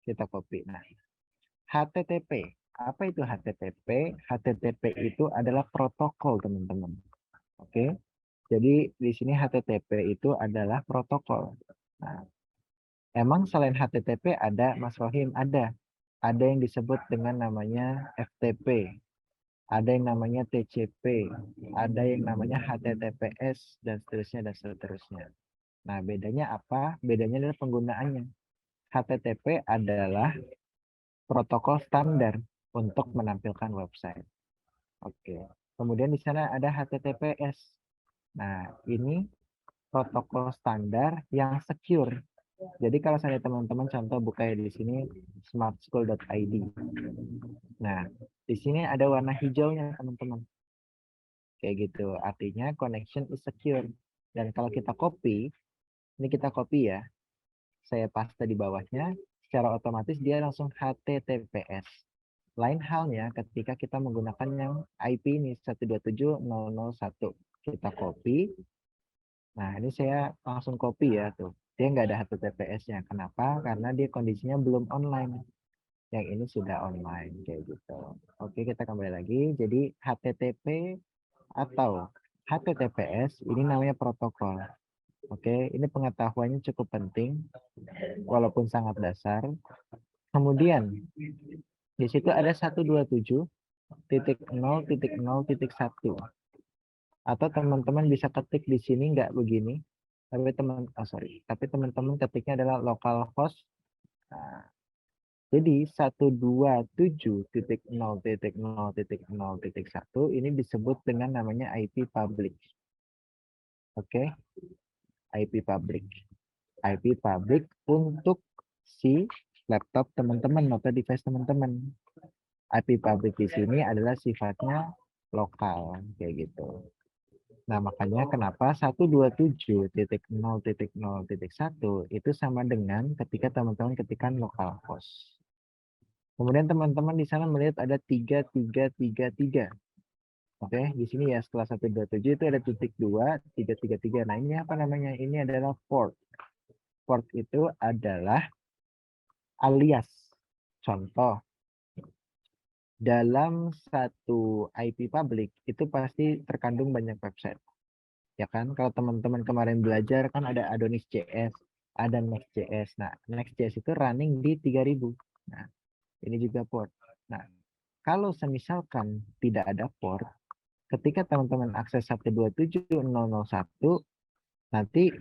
Kita copy. Nah, HTTP. Apa itu HTTP? HTTP itu adalah protokol, teman-teman. Oke. Jadi di sini HTTP itu adalah protokol. Nah, emang selain HTTP ada, Mas Rohim, ada. Ada yang disebut dengan namanya FTP. Ada yang namanya TCP. Ada yang namanya HTTPS dan seterusnya dan seterusnya. Nah, bedanya apa? Bedanya adalah penggunaannya. HTTP adalah protokol standar untuk menampilkan website. Oke. Kemudian di sana ada HTTPS. Nah, ini protokol standar yang secure. Jadi kalau saya teman-teman contoh buka di sini smartschool.id. Nah, di sini ada warna hijaunya teman-teman. Kayak gitu. Artinya connection is secure. Dan kalau kita copy, ini kita copy ya. Saya paste di bawahnya, secara otomatis dia langsung HTTPS. Lain halnya ketika kita menggunakan yang IP ini 127.0.0.1. Kita copy. Nah, ini saya langsung copy ya tuh. Dia nggak ada HTTPS-nya. Kenapa? Karena dia kondisinya belum online. Yang ini sudah online kayak gitu. Oke, kita kembali lagi. Jadi HTTP atau HTTPS ini namanya protokol. Oke, ini pengetahuannya cukup penting walaupun sangat dasar. Kemudian di situ ada 127.0.0.1 atau teman-teman bisa ketik di sini nggak begini, tapi teman-teman ketiknya adalah localhost. Nah, jadi 127.0.0.0.1 ini disebut dengan namanya IP public. Oke, IP public. IP public untuk si laptop teman-teman atau device teman-teman. IP public di sini adalah sifatnya lokal kayak gitu. Nah, makanya kenapa 127.0.0.1 itu sama dengan ketika teman-teman ketikkan localhost. Kemudian teman-teman di sana melihat ada 3333. Oke, di sini ya setelah 127 itu ada titik 2, 333. Nah, ini apa namanya? Ini adalah port. Port itu adalah alias. Contoh, dalam satu IP public itu pasti terkandung banyak website. Ya kan? Kalau teman-teman kemarin belajar kan ada Adonis.js, ada Next.js. Nah, Next.js itu running di 3000. Nah, ini juga port. Nah, kalau semisalkan tidak ada port, ketika teman-teman akses 127.0.0.1, nanti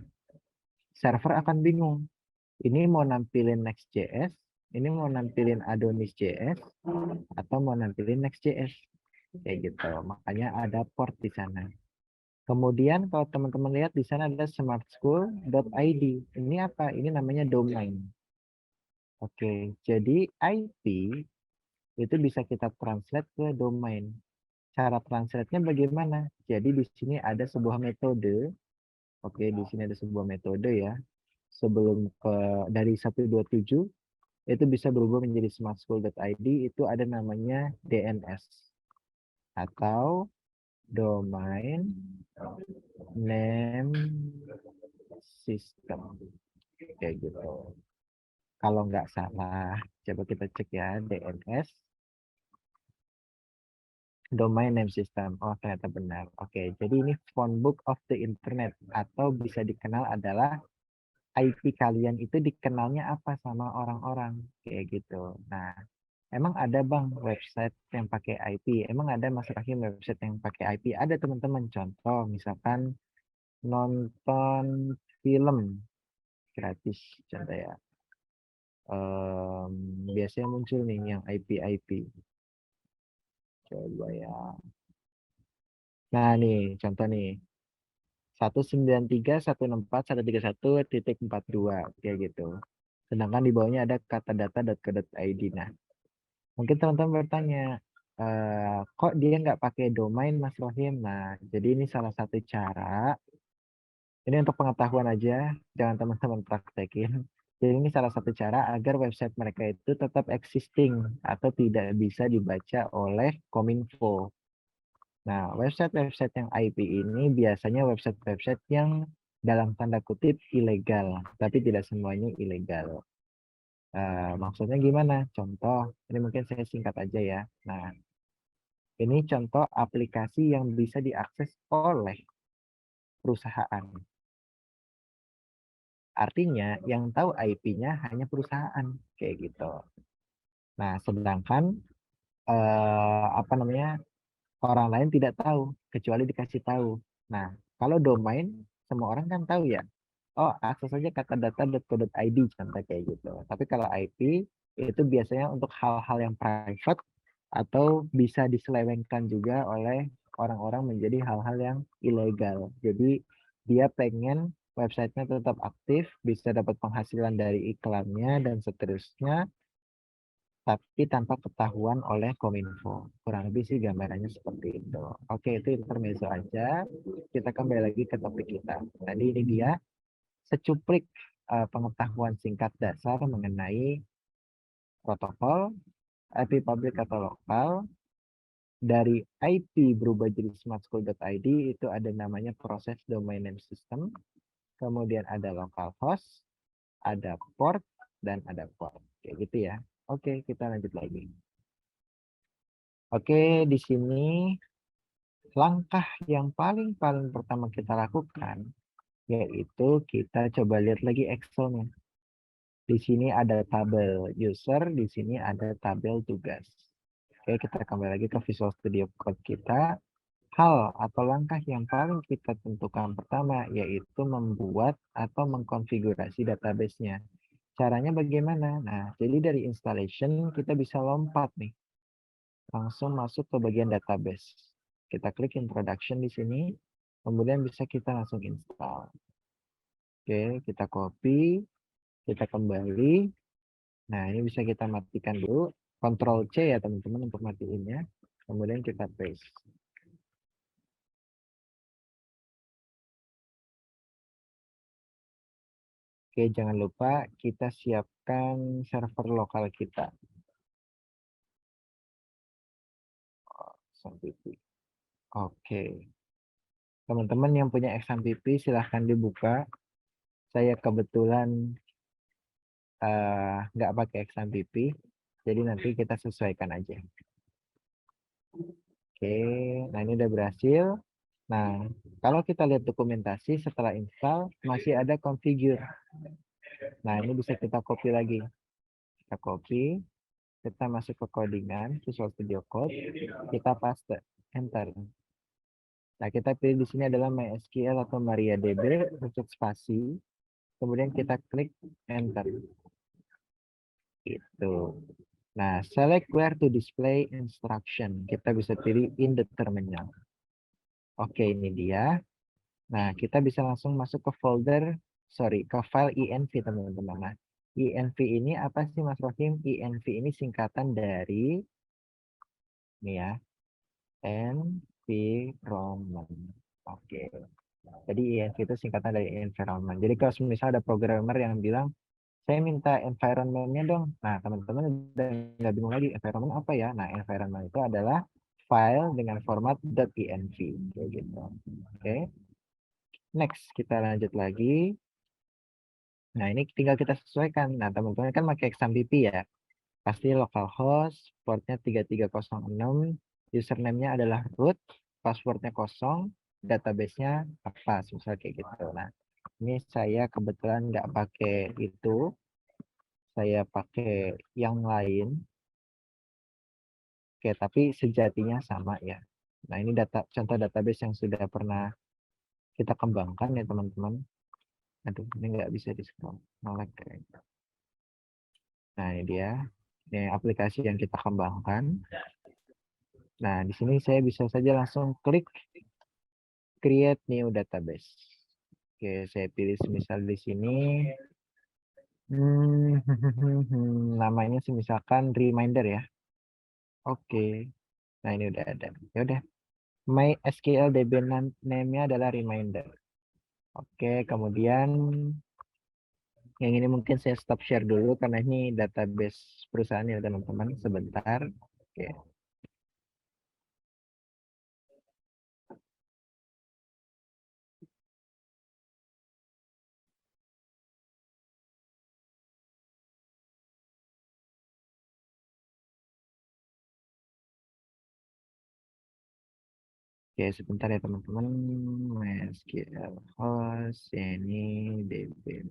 server akan bingung. Ini mau nampilin Next.js, ini mau nampilin Adonis.js, atau mau nampilin Next.js. Kayak gitu. Makanya ada port di sana. Kemudian kalau teman-teman lihat di sana ada smartschool.id. Ini apa? Ini namanya domain. Oke, jadi IP itu bisa kita translate ke domain. Cara translate-nya bagaimana? Jadi di sini ada sebuah metode. Oke, di sini ada sebuah metode ya. Sebelum dari 127 itu bisa berubah menjadi smartschool.id, itu ada namanya DNS atau domain name system kayak gitu. Kalau nggak salah, coba kita cek ya DNS domain name system. Oh, ternyata benar. Oke, jadi ini phone book of the internet atau bisa dikenal adalah IP kalian itu dikenalnya apa sama orang-orang kayak gitu. Nah, emang ada bang website yang pakai IP? Emang ada Mas Rahim website yang pakai IP? Ada teman-teman. Contoh, misalkan nonton film gratis, contoh ya. Biasanya muncul nih yang IP. Coba ya. Nah nih, contoh nih. 193.164.131.42 kayak gitu. Sedangkan di bawahnya ada katadata.co.id. Nah, mungkin teman-teman bertanya, kok dia nggak pakai domain Mas Rohim? Nah, jadi ini salah satu cara. Ini untuk pengetahuan aja, jangan teman-teman praktekin. Jadi ini salah satu cara agar website mereka itu tetap existing atau tidak bisa dibaca oleh Kominfo. Nah, website-website yang IP ini biasanya website-website yang dalam tanda kutip ilegal, tapi tidak semuanya ilegal. Maksudnya gimana? Contoh, ini mungkin saya singkat aja ya. Nah, ini contoh aplikasi yang bisa diakses oleh perusahaan. Artinya yang tahu IP-nya hanya perusahaan kayak gitu. Nah, sedangkan apa namanya orang lain tidak tahu kecuali dikasih tahu. Nah, kalau domain semua orang kan tahu ya. Oh, akses saja katadata.co.id contoh kayak gitu. Tapi kalau IP itu biasanya untuk hal-hal yang private atau bisa diselewengkan juga oleh orang-orang menjadi hal-hal yang ilegal. Jadi dia pengen websitenya tetap aktif, bisa dapat penghasilan dari iklannya dan seterusnya, tapi tanpa ketahuan oleh Kominfo. Kurang lebih sih gambarannya seperti itu. Oke, itu intermezzo aja. Kita kembali lagi ke topik kita. Tadi ini dia secuplik pengetahuan singkat dasar mengenai protokol IP public atau lokal. Dari IP berubah jadi smartschool.id itu ada namanya proses domain name system, kemudian ada localhost, ada port, dan ada port. Kayak gitu ya. Oke, kita lanjut lagi. Oke, di sini langkah yang paling pertama kita lakukan yaitu kita coba lihat lagi Excel-nya. Di sini ada tabel user, di sini ada tabel tugas. Oke, kita kembali lagi ke Visual Studio Code kita. Hal atau langkah yang paling kita tentukan pertama yaitu membuat atau mengkonfigurasi database-nya. Caranya bagaimana? Nah, jadi dari installation kita bisa lompat nih. Langsung masuk ke bagian database. Kita klik introduction di sini, kemudian bisa kita langsung install. Oke, kita copy, kita kembali, Nah, ini bisa kita matikan dulu. Ctrl C ya teman-teman untuk matiinnya. Kemudian kita paste. Oke, jangan lupa kita siapkan server lokal kita. XAMPP. Oke. Teman-teman yang punya XAMPP silahkan dibuka. Saya kebetulan nggak pakai XAMPP, jadi nanti kita sesuaikan aja. Oke, nah ini udah berhasil. Nah, kalau kita lihat dokumentasi setelah install, masih ada configure. Nah, ini bisa kita copy lagi. Kita copy, kita masuk ke codingan, Visual Studio Code, kita paste, enter. Nah, kita pilih di sini adalah MySQL atau MariaDB untuk spasi. Kemudian kita klik enter. Gitu. Nah, select where to display instruction. Kita bisa pilih in the terminal. Oke, ini dia. Nah, kita bisa langsung masuk ke folder, ke file env teman-teman. Nah, env ini apa sih Mas Rohim? Env ini singkatan dari, nih ya, environment. Oke. Jadi env itu singkatan dari environment. Jadi kalau misalnya ada programmer yang bilang, saya minta environment-nya dong. Nah, teman-teman udah nggak bingung lagi, environment apa ya? Nah, environment itu adalah file dengan format .env. Kayak gitu. Oke. Next, kita lanjut lagi. Nah, ini tinggal kita sesuaikan. Nah, teman-teman kan pakai XAMPP ya. Pasti localhost, portnya 3306, username-nya adalah root, passwordnya kosong, database-nya apa, misal kayak gitu. Nah, ini saya kebetulan nggak pakai itu, saya pakai yang lain. Oke, tapi sejatinya sama ya. Nah, ini contoh database yang sudah pernah kita kembangkan ya teman-teman. Aduh, ini nggak bisa di-scroll. Nolak kayak. Nah, ini dia. Ini aplikasi yang kita kembangkan. Nah, di sini saya bisa saja langsung klik create new database. Oke, saya pilih semisal di sini. Namanya misalkan reminder ya. Oke. Nah, ini udah ada. Ya udah. MySQL DB name-nya adalah reminder. Oke, kemudian yang ini mungkin saya stop share dulu karena ini database perusahaan ya teman-teman. Sebentar. Oke. Oke, sebentar ya teman-teman. MySQL host ini DB.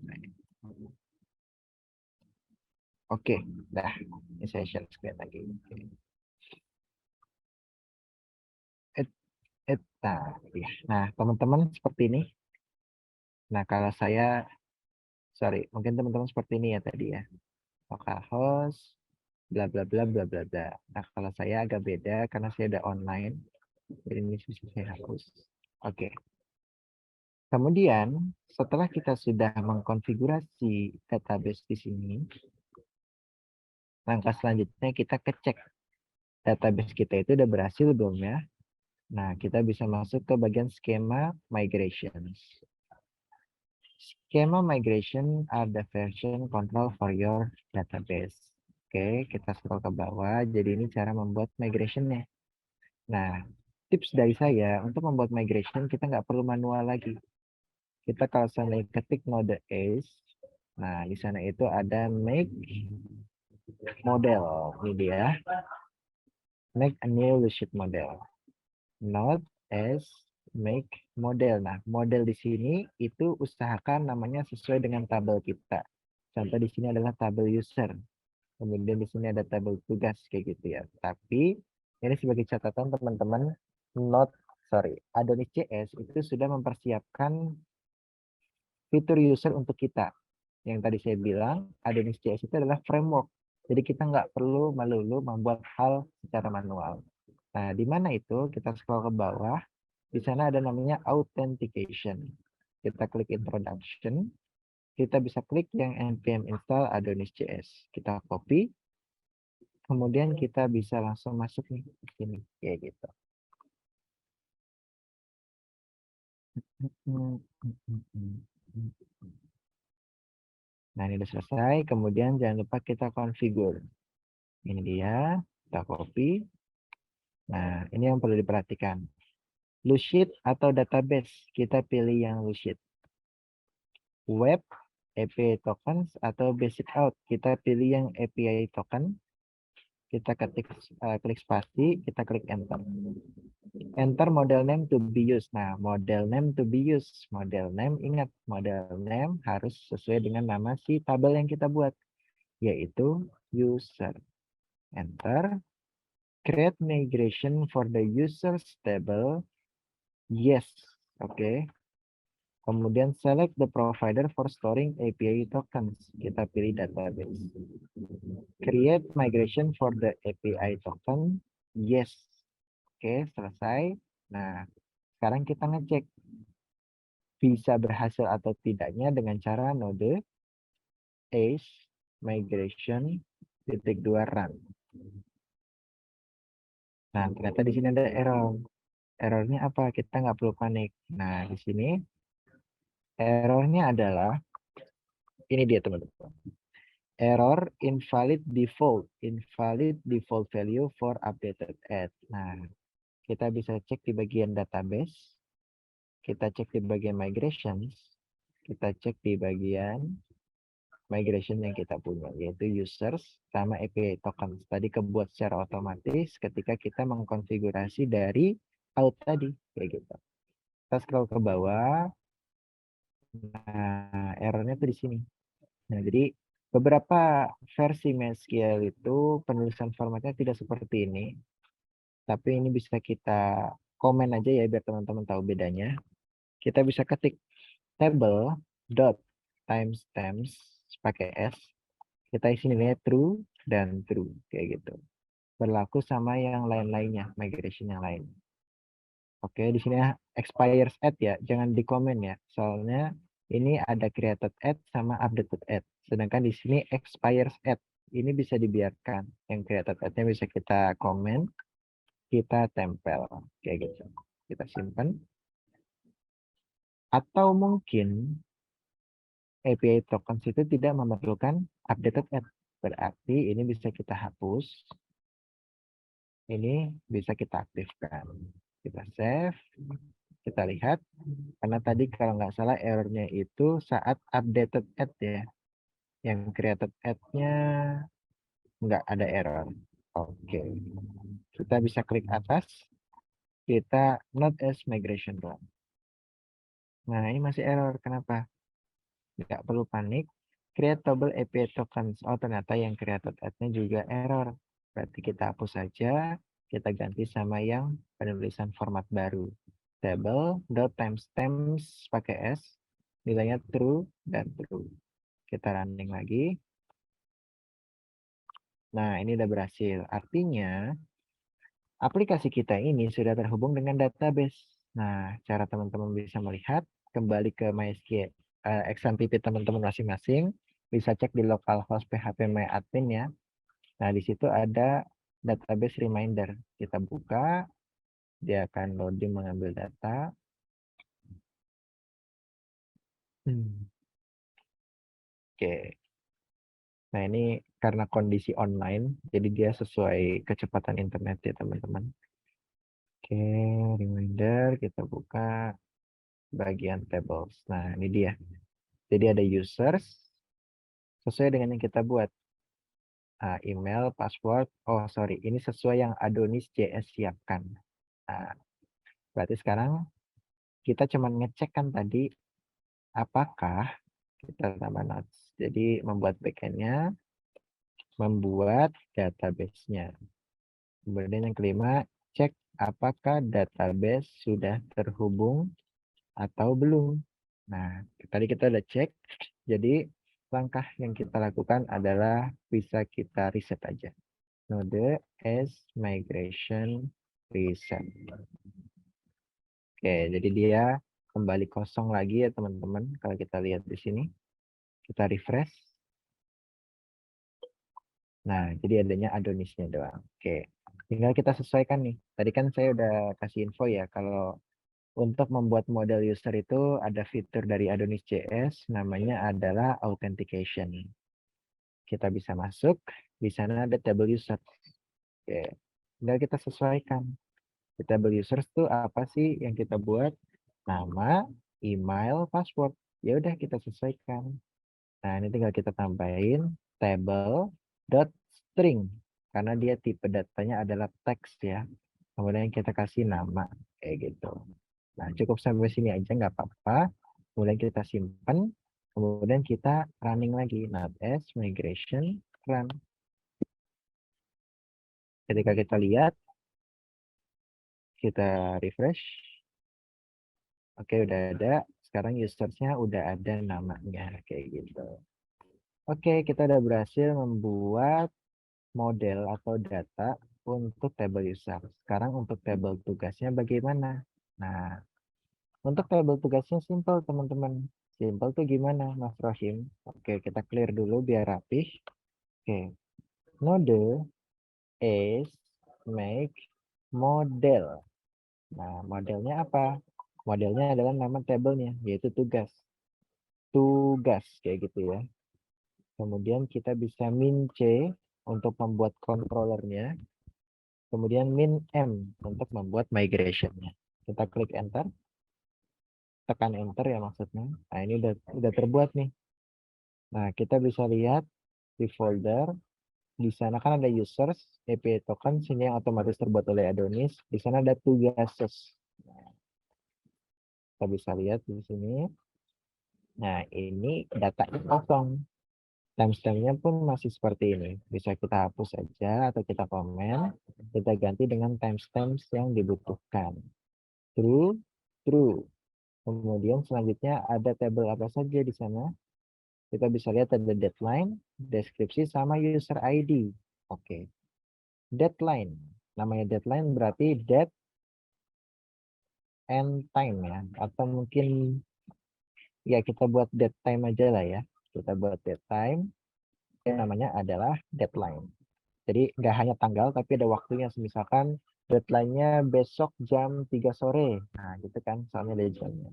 Oke, dah. Ini saya share screen lagi. Oke. Nah, teman-teman seperti ini. Nah, kalau saya, mungkin teman-teman seperti ini ya tadi ya. Localhost, bla bla bla bla bla bla. Nah, kalau saya agak beda karena saya udah online. Jadi ini bisa saya hapus. Oke. Kemudian, setelah kita sudah mengkonfigurasi database di sini, langkah selanjutnya kita cek database kita itu udah berhasil belum ya. Nah, kita bisa masuk ke bagian skema migrations. Schema migration are the version control for your database. Oke, kita scroll ke bawah. Jadi ini cara membuat migration-nya. Nah, tips dari saya untuk membuat migration kita nggak perlu manual lagi. Kita kalau seandainya ketik node S, nah di sana itu ada make model. Ini dia. Make a new worksheet model. Node S make model. Nah, model di sini itu usahakan namanya sesuai dengan tabel kita. Contoh di sini adalah tabel user. Kemudian di sini ada tabel tugas kayak gitu ya. Tapi ini sebagai catatan teman-teman, Adonis.js itu sudah mempersiapkan fitur user untuk kita. Yang tadi saya bilang, Adonis.js itu adalah framework. Jadi kita nggak perlu melulu membuat hal secara manual. Nah, di mana itu? Kita scroll ke bawah. Di sana ada namanya authentication. Kita klik introduction. kita bisa klik yang npm install Adonis.js. Kita copy, kemudian kita bisa langsung masuk nih ke sini, kayak gitu. Nah, ini udah selesai. Kemudian jangan lupa kita configure. Ini dia, kita copy. Nah, ini yang perlu diperhatikan. Lucid atau database, kita pilih yang Lucid. Web, API tokens atau basic out, kita pilih yang API token. Kita klik spasi, kita klik enter. Enter model name to be used. Nah, model name to be used. Model name, ingat, model name harus sesuai dengan nama si tabel yang kita buat, yaitu user. Enter. Create migration for the users table. Yes. Oke. Kemudian select the provider for storing API tokens. Kita pilih database. Create migration for the API token. Yes. Oke, selesai. Nah, sekarang kita ngecek bisa berhasil atau tidaknya dengan cara node ACE migration .2 run. Nah, ternyata di sini ada error. Errornya apa? Kita nggak perlu panik. Nah, di sini errornya adalah ini dia teman-teman. Error invalid default value for updated add. Nah, kita bisa cek di bagian database, kita cek di bagian migrations, kita cek di bagian migration yang kita punya, yaitu users sama API tokens. Tadi kebuat secara otomatis ketika kita mengkonfigurasi dari out tadi, kayak gitu. Kita scroll ke bawah. Nah, errornya tuh di sini. Nah, jadi beberapa versi MySQL itu penulisan formatnya tidak seperti ini. Tapi ini bisa kita komen aja ya biar teman-teman tahu bedanya. Kita bisa ketik table dot timestamps pakai S. Kita isi nilainya true dan true kayak gitu. Berlaku sama yang lain-lainnya, migration yang lain. Oke, di sini expires at ya, jangan di komen ya. Soalnya ini ada created at sama updated at. Sedangkan di sini expires at. Ini bisa dibiarkan. Yang created at-nya bisa kita komen, kita tempel kayak gitu. Kita simpan. Atau mungkin API tokens itu tidak memerlukan updated at. Berarti ini bisa kita hapus. Ini bisa kita aktifkan. Kita save. Kita lihat. Karena tadi kalau nggak salah errornya itu saat updated at ya. Yang created at-nya nggak ada error. Oke. Kita bisa klik atas. Kita not as migration run. Nah, ini masih error. Kenapa? Nggak perlu panik. Creatable API tokens. Oh, ternyata yang created at-nya juga error. Berarti kita hapus saja. Kita ganti sama yang penulisan format baru. Table.timestamps pakai S. Nilainya true dan true. Kita running lagi. Nah, ini udah berhasil. Artinya, aplikasi kita ini sudah terhubung dengan database. Nah, cara teman-teman bisa melihat, kembali ke MySQL, XMPP teman-teman masing-masing, bisa cek di localhost phpMyAdmin ya. Nah, di situ ada database reminder. Kita buka, dia akan loading mengambil data. Oke. Nah, ini karena kondisi online, jadi dia sesuai kecepatan internet ya teman-teman. Oke, reminder, kita buka bagian tables. Nah, ini dia. Jadi ada users, sesuai dengan yang kita buat. Email, password, oh sorry, ini sesuai yang Adonis.js siapkan. Nah, berarti sekarang kita cuma ngecek kan tadi, apakah kita tambah notes. Jadi membuat backend-nya, membuat database-nya. Kemudian yang kelima, cek apakah database sudah terhubung atau belum. Nah, tadi kita udah cek. Jadi langkah yang kita lakukan adalah bisa kita reset aja. Node as migration reset. Oke, jadi dia kembali kosong lagi ya teman-teman. Kalau kita lihat di sini. Kita refresh. Nah, jadi adanya Adonisnya doang. Oke, tinggal kita sesuaikan nih. Tadi kan saya udah kasih info ya, kalau untuk membuat model user itu ada fitur dari Adonis.js, namanya adalah authentication. Kita bisa masuk, di sana ada table user. Oke, tinggal kita sesuaikan. Di table users itu apa sih yang kita buat? Nama, email, password. Ya udah kita sesuaikan. Nah, ini tinggal kita tambahin table dot string karena dia tipe datanya adalah teks ya. Kemudian kita kasih nama kayak gitu. Nah, cukup sampai sini aja nggak apa-apa. Kemudian kita simpan. Kemudian kita running lagi. Node.js migration run. Ketika kita lihat, kita refresh. Oke, udah ada. Sekarang usersnya udah ada namanya kayak gitu. Oke, kita udah berhasil membuat model atau data untuk tabel user. Sekarang untuk tabel tugasnya bagaimana? Nah, untuk tabel tugasnya simple teman-teman. Simple tuh gimana Mas Rohim? Oke, kita clear dulu biar rapih. Oke, node is make model. Nah, modelnya apa? Modelnya adalah nama tabelnya, yaitu tugas. Tugas, kayak gitu ya. Kemudian kita bisa min C untuk membuat controllernya. Kemudian min M untuk membuat migrationnya. Kita klik enter. Tekan enter ya maksudnya. Nah, ini udah terbuat nih. Nah, kita bisa lihat di folder. Di sana kan ada users, API token, sini yang otomatis terbuat oleh Adonis. Di sana ada tugases. Kita bisa lihat di sini. Nah, ini datanya kosong. Timestamp-nya pun masih seperti ini. Bisa kita hapus saja atau kita komen. Kita ganti dengan timestamp yang dibutuhkan. True, true. Kemudian selanjutnya ada tabel apa saja di sana. Kita bisa lihat ada deadline, deskripsi, sama user ID. Oke. Deadline. Namanya deadline berarti date and time ya. Atau mungkin ya kita buat date time aja lah ya. Kita buat date time. Yang namanya adalah deadline. Jadi nggak hanya tanggal tapi ada waktunya. Misalkan deadline-nya besok jam 3 sore. Nah gitu kan. Soalnya ada jamnya.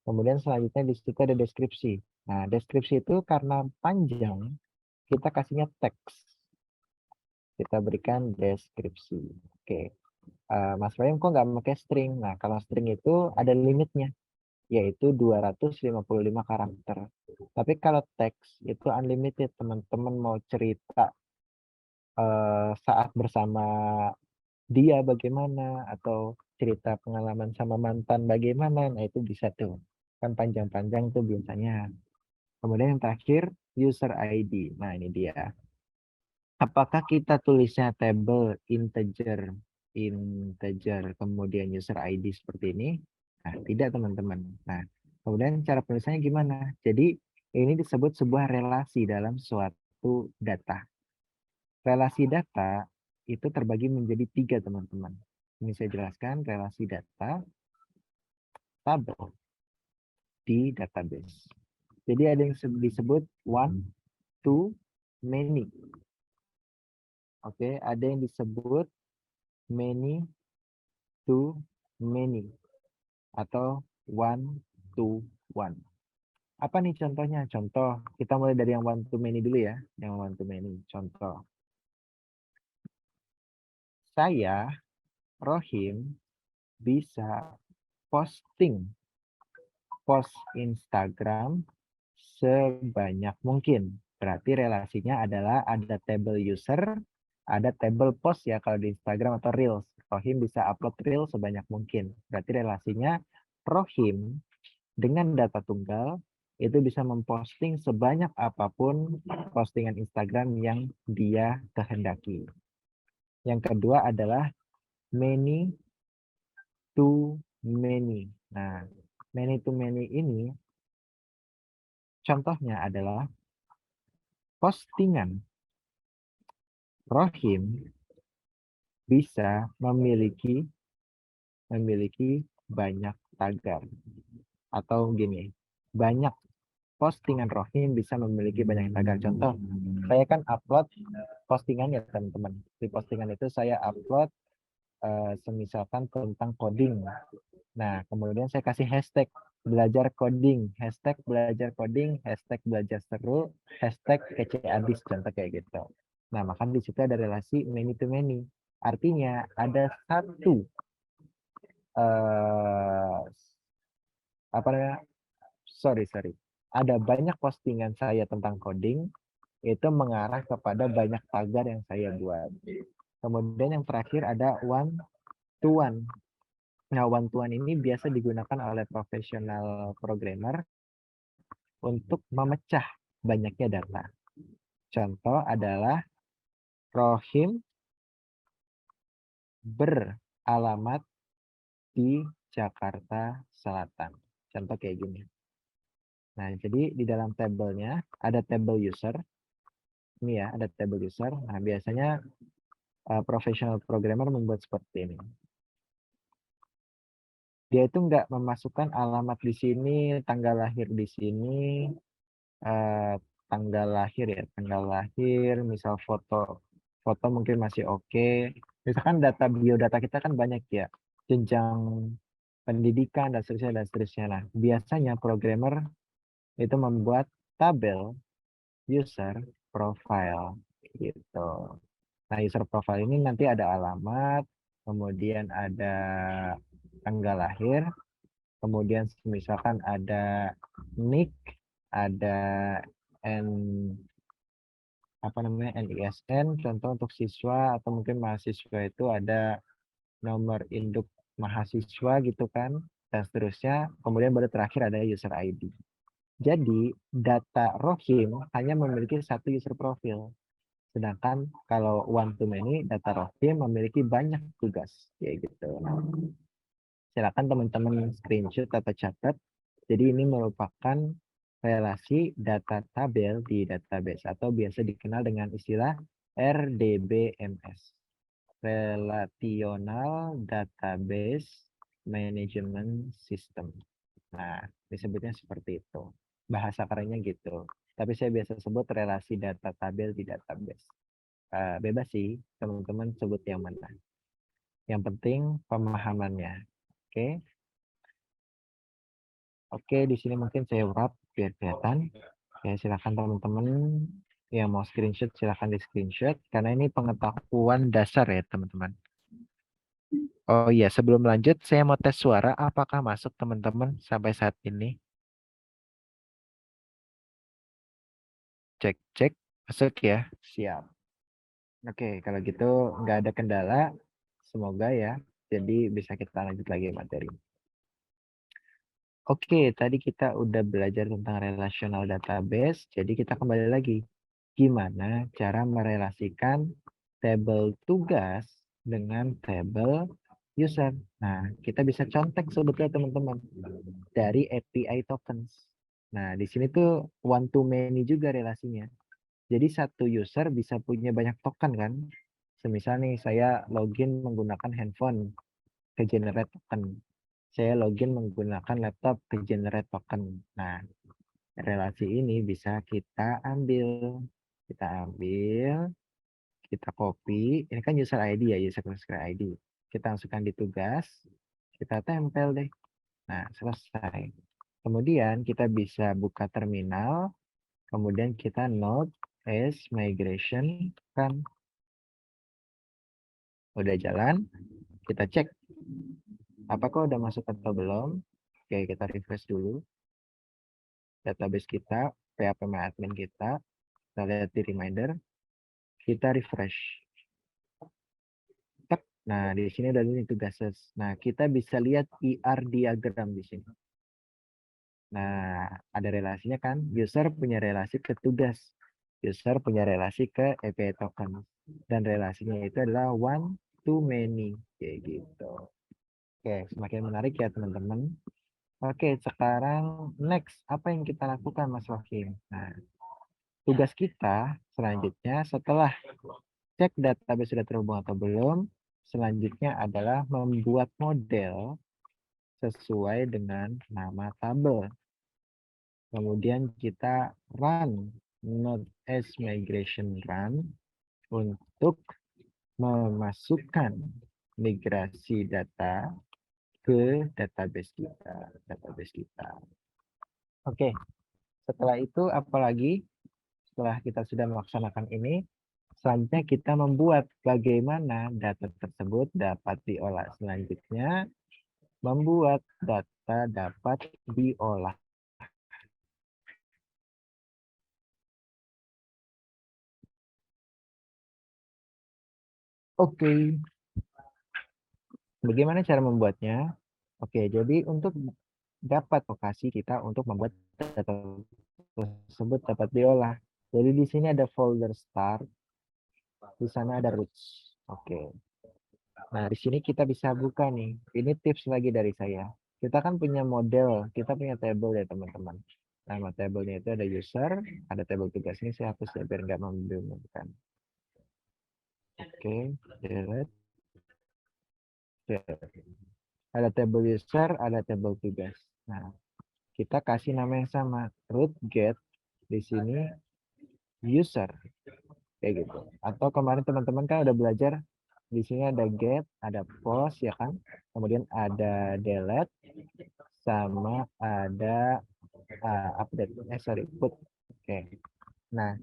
Kemudian selanjutnya di situ ada deskripsi. Nah, deskripsi itu karena panjang, kita kasihnya teks. Kita berikan deskripsi. Oke. Mas Bayam kok nggak pakai string? Nah, kalau string itu ada limitnya, yaitu 255 karakter. Tapi kalau teks itu unlimited. Teman-teman mau cerita saat bersama dia bagaimana, atau cerita pengalaman sama mantan bagaimana, nah itu bisa tuh. Kan panjang-panjang tuh biasanya. Kemudian yang terakhir, user ID. Nah, ini dia. Apakah kita tulisnya table integer, kemudian user ID seperti ini? Nah, tidak teman-teman. Nah, kemudian cara penulisannya gimana? Jadi, ini disebut sebuah relasi dalam suatu data. Relasi data itu terbagi menjadi 3, teman-teman. Ini saya jelaskan, relasi data, tabel di database. Jadi ada yang disebut one, two, many. Oke, ada yang disebut many to many atau one to one. Apa nih contohnya? Contoh, kita mulai dari yang one to many dulu ya. Yang one to many. Contoh. Saya, Rohim, bisa posting post Instagram sebanyak mungkin. Berarti relasinya adalah ada table user, ada table post ya kalau di Instagram atau Reels. Rohim bisa upload Reels sebanyak mungkin. Berarti relasinya Rohim dengan data tunggal itu bisa memposting sebanyak apapun postingan Instagram yang dia kehendaki. Yang kedua adalah many to many. Nah, many to many ini contohnya adalah postingan Rohim bisa memiliki banyak tagar, atau gini, banyak postingan Rohim bisa memiliki banyak tagar. Contoh, saya kan upload postingan ya teman-teman. Di postingan itu saya upload semisalkan tentang coding. Nah, kemudian saya kasih hashtag belajar coding, hashtag belajar coding, hashtag belajar seru, hashtag kece abis, contoh kayak gitu. Nah, maka di situ ada relasi many to many. Artinya ada satu apa namanya? Sorry. Ada banyak postingan saya tentang coding itu mengarah kepada banyak tagar yang saya buat. Kemudian yang terakhir ada one to one. Nah, one to one ini biasa digunakan oleh profesional programmer untuk memecah banyaknya data. Contoh adalah Rohim beralamat di Jakarta Selatan. Contoh kayak gini. Nah, jadi di dalam tabelnya ada tabel user. Ini ya, ada tabel user. Nah, biasanya professional programmer membuat seperti ini. Dia itu nggak memasukkan alamat di sini, tanggal lahir di sini, tanggal lahir, misal foto mungkin masih oke. Misalkan data biodata kita kan banyak ya, jenjang pendidikan dan seterusnya. Nah, biasanya programmer itu membuat tabel user profile gitu. Nah, user profile ini nanti ada alamat, kemudian ada tanggal lahir, kemudian misalkan ada nick, ada N NISN, contoh untuk siswa atau mungkin mahasiswa itu ada nomor induk mahasiswa gitu kan, dan seterusnya. Kemudian baru terakhir ada user ID. Jadi data Rohim hanya memiliki satu user profile. Sedangkan kalau one to many, data Rohim memiliki banyak tugas. Kayak gitu. Nah, silakan teman-teman screenshot atau catat. Jadi ini merupakan relasi data tabel di database atau biasa dikenal dengan istilah RDBMS. Relational Database Management System. Nah, disebutnya seperti itu. Bahasa kerennya gitu. Tapi saya biasa sebut relasi data tabel di database. Bebas sih, teman-teman sebut yang mana. Yang penting pemahamannya. Oke. Oke, di sini mungkin saya wrap biar kelihatan. Ya, silakan teman-teman yang mau screenshot silakan di screenshot karena ini pengetahuan dasar ya, teman-teman. Oh iya, sebelum lanjut saya mau tes suara apakah masuk teman-teman sampai saat ini? Cek, masuk ya. Siap. Oke, kalau gitu nggak ada kendala, semoga ya. Jadi bisa kita lanjut lagi materi. Oke, tadi kita udah belajar tentang relational database, jadi kita kembali lagi. Gimana cara merelasikan tabel tugas dengan tabel user. Nah, kita bisa contek sebetulnya teman-teman dari API tokens. Nah, di sini tuh one to many juga relasinya. Jadi satu user bisa punya banyak token kan. Semisal nih saya login menggunakan handphone ke generate token. Saya login menggunakan laptop ke generate token. Nah, relasi ini bisa kita ambil. Kita copy. Ini kan user ID ya, user ID. Kita masukkan di tugas, kita tempel deh. Nah, selesai. Kemudian kita bisa buka terminal, kemudian kita node as migration kan. Udah jalan, kita cek. Apakah udah masuk atau belum? Oke, kita refresh dulu. Database kita, PHP-admin kita lihat di reminder. Kita refresh. Nah, di sini ada ini tugasnya. Nah, kita bisa lihat IR diagram di sini. Nah, ada relasinya kan? User punya relasi ke tugas. User punya relasi ke API token. Dan relasinya itu adalah one to many. Kayak gitu. Oke, semakin menarik ya teman-teman. Oke, sekarang next. Apa yang kita lakukan Mas Wahim? Nah, tugas kita selanjutnya setelah cek database sudah terhubung atau belum, selanjutnya adalah membuat model sesuai dengan nama tabel. Kemudian kita run node as migration run untuk memasukkan migrasi data ke database kita. Oke, setelah itu apalagi setelah kita sudah melaksanakan ini, selanjutnya kita membuat bagaimana data tersebut dapat diolah. Selanjutnya membuat data dapat diolah. Oke, bagaimana cara membuatnya? Oke, jadi untuk dapat lokasi kita untuk membuat data tersebut dapat diolah. Jadi di sini ada folder start, di sana ada roots. Oke. Nah, di sini kita bisa buka nih. Ini tips lagi dari saya. Kita kan punya model, kita punya table ya teman-teman. Nama tabelnya itu ada user, ada table tugas. Ini saya hapus ya biar nggak membingungkan. Oke, delete. Ada table user, ada table tugas. Nah, kita kasih nama yang sama, root get di sini user kayak gitu. Atau kemarin teman-teman kan udah belajar di sini ada get, ada post ya kan, kemudian ada delete sama ada update. Put. Oke. Nah,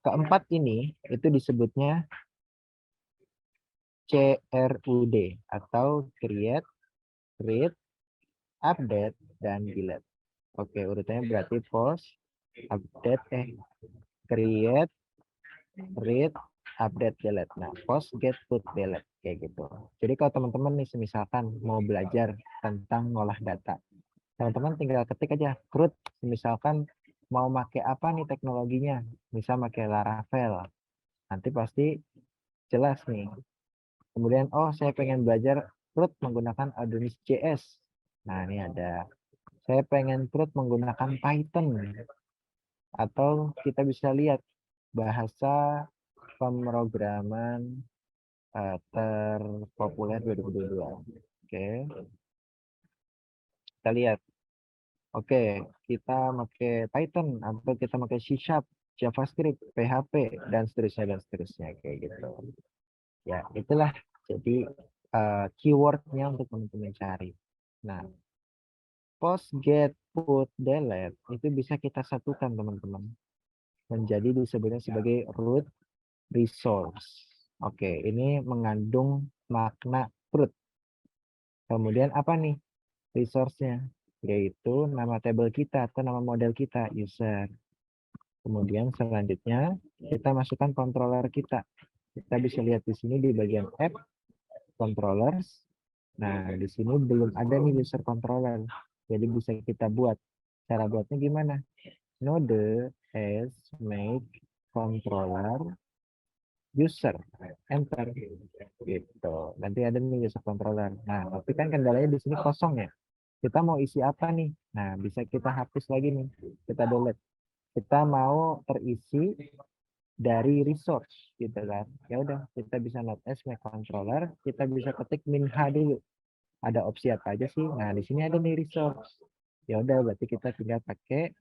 keempat ini itu disebutnya CRUD atau create, read, update, dan delete. Oke, urutannya berarti post, update, create, read, update, delete. Nah, post, get, put, delete. Kayak gitu. Jadi kalau teman-teman nih misalkan mau belajar tentang ngolah data, teman-teman tinggal ketik aja CRUD. Misalkan mau pakai apa nih teknologinya, bisa pakai Laravel. Nanti pasti jelas nih. Kemudian, oh saya pengen belajar CRUD menggunakan Adonis JS. Nah, ini ada. Saya pengen CRUD menggunakan Python. Atau kita bisa lihat bahasa pemrograman terpopuler 2022. Oke. Kita lihat. Oke, kita pakai Python atau kita pakai C#, JavaScript, PHP, dan seterusnya kayak gitu. Ya, itulah jadi keywordnya untuk teman-teman cari. Nah, post, get, put, delete itu bisa kita satukan teman-teman menjadi disebutnya sebagai root resource. Oke, ini mengandung makna root. Kemudian apa nih resource-nya? Yaitu nama table kita atau nama model kita, user. Kemudian selanjutnya kita masukkan controller kita. Kita bisa lihat di sini di bagian app, controllers. Nah, di sini belum ada nih user controller. Jadi bisa kita buat. Cara buatnya gimana? Node as make controller user. Enter. Gitu. Nanti ada nih user controller. Nah, tapi kan kendalanya di sini kosong ya. Kita mau isi apa nih? Nah, bisa kita hapus lagi nih. Kita delete. Kita mau terisi dari resource gitu kan. Ya udah, kita bisa node as make controller, kita bisa ketik minH dulu. Ada opsi apa aja sih? Nah, di sini ada nih resource. Ya udah, berarti kita tinggal pakai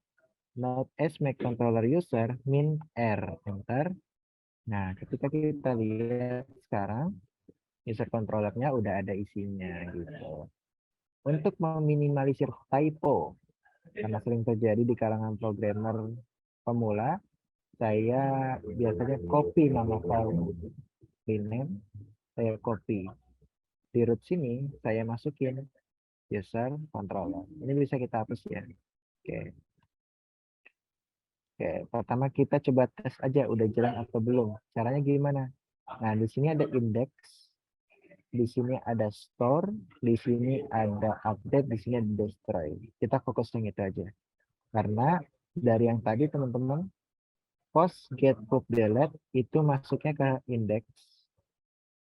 node as make controller user min r, enter. Nah, ketika kita lihat sekarang user controllernya udah ada isinya gitu. Untuk meminimalisir typo, karena sering terjadi di kalangan programmer pemula, saya biasanya copy nama file rename, saya copy. Di root sini saya masukin user controller. Ini bisa kita hapus ya. Oke. Oke, pertama kita coba tes aja udah jalan atau belum. Caranya gimana? Nah, di sini ada index, di sini ada store, di sini ada update, di sini ada destroy. Kita fokus yang itu aja. Karena dari yang tadi teman-teman, post, get, put, delete itu masuknya ke index.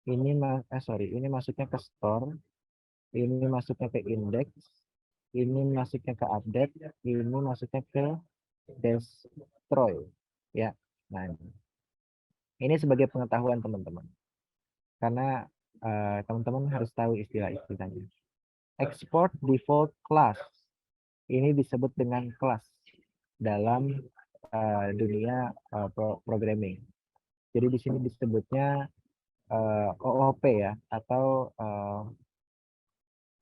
Ini ini masuknya ke store, ini masuknya ke index, ini masuknya ke update, ini masuknya ke destroy. Ya, nah ini sebagai pengetahuan teman-teman. Karena teman-teman harus tahu istilah-istilahnya. Export default class. Ini disebut dengan kelas dalam dunia programming. Jadi di sini disebutnya OOP ya, atau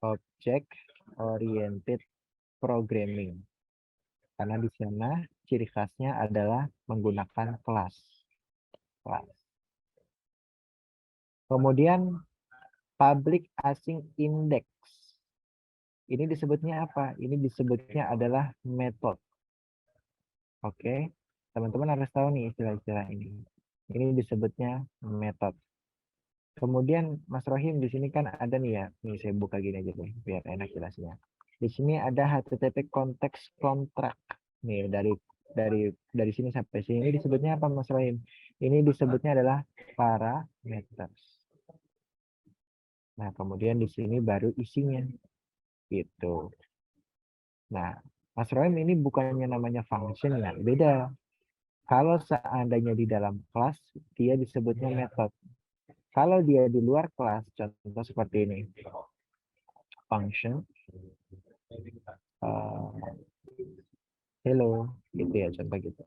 Object Oriented Programming. Karena di sana ciri khasnya adalah menggunakan kelas. Kemudian public async index. Ini disebutnya apa? Ini disebutnya adalah method. Oke, teman-teman harus tahu nih istilah-istilah ini. Ini disebutnya method. Kemudian Mas Rohim di sini kan ada nih ya. Nih saya buka gini aja deh biar enak jelasnya. Di sini ada HTTP context contract. Nih dari sini sampai sini ini disebutnya apa Mas Rohim? Ini disebutnya adalah parameters. Nah, kemudian di sini baru isinya. Gitu. Nah, Mas Rohim ini bukannya namanya function ya, beda. Kalau seandainya di dalam kelas, dia disebutnya method. Kalau dia di luar kelas, contoh seperti ini. Function. Hello, gitu ya, contoh gitu.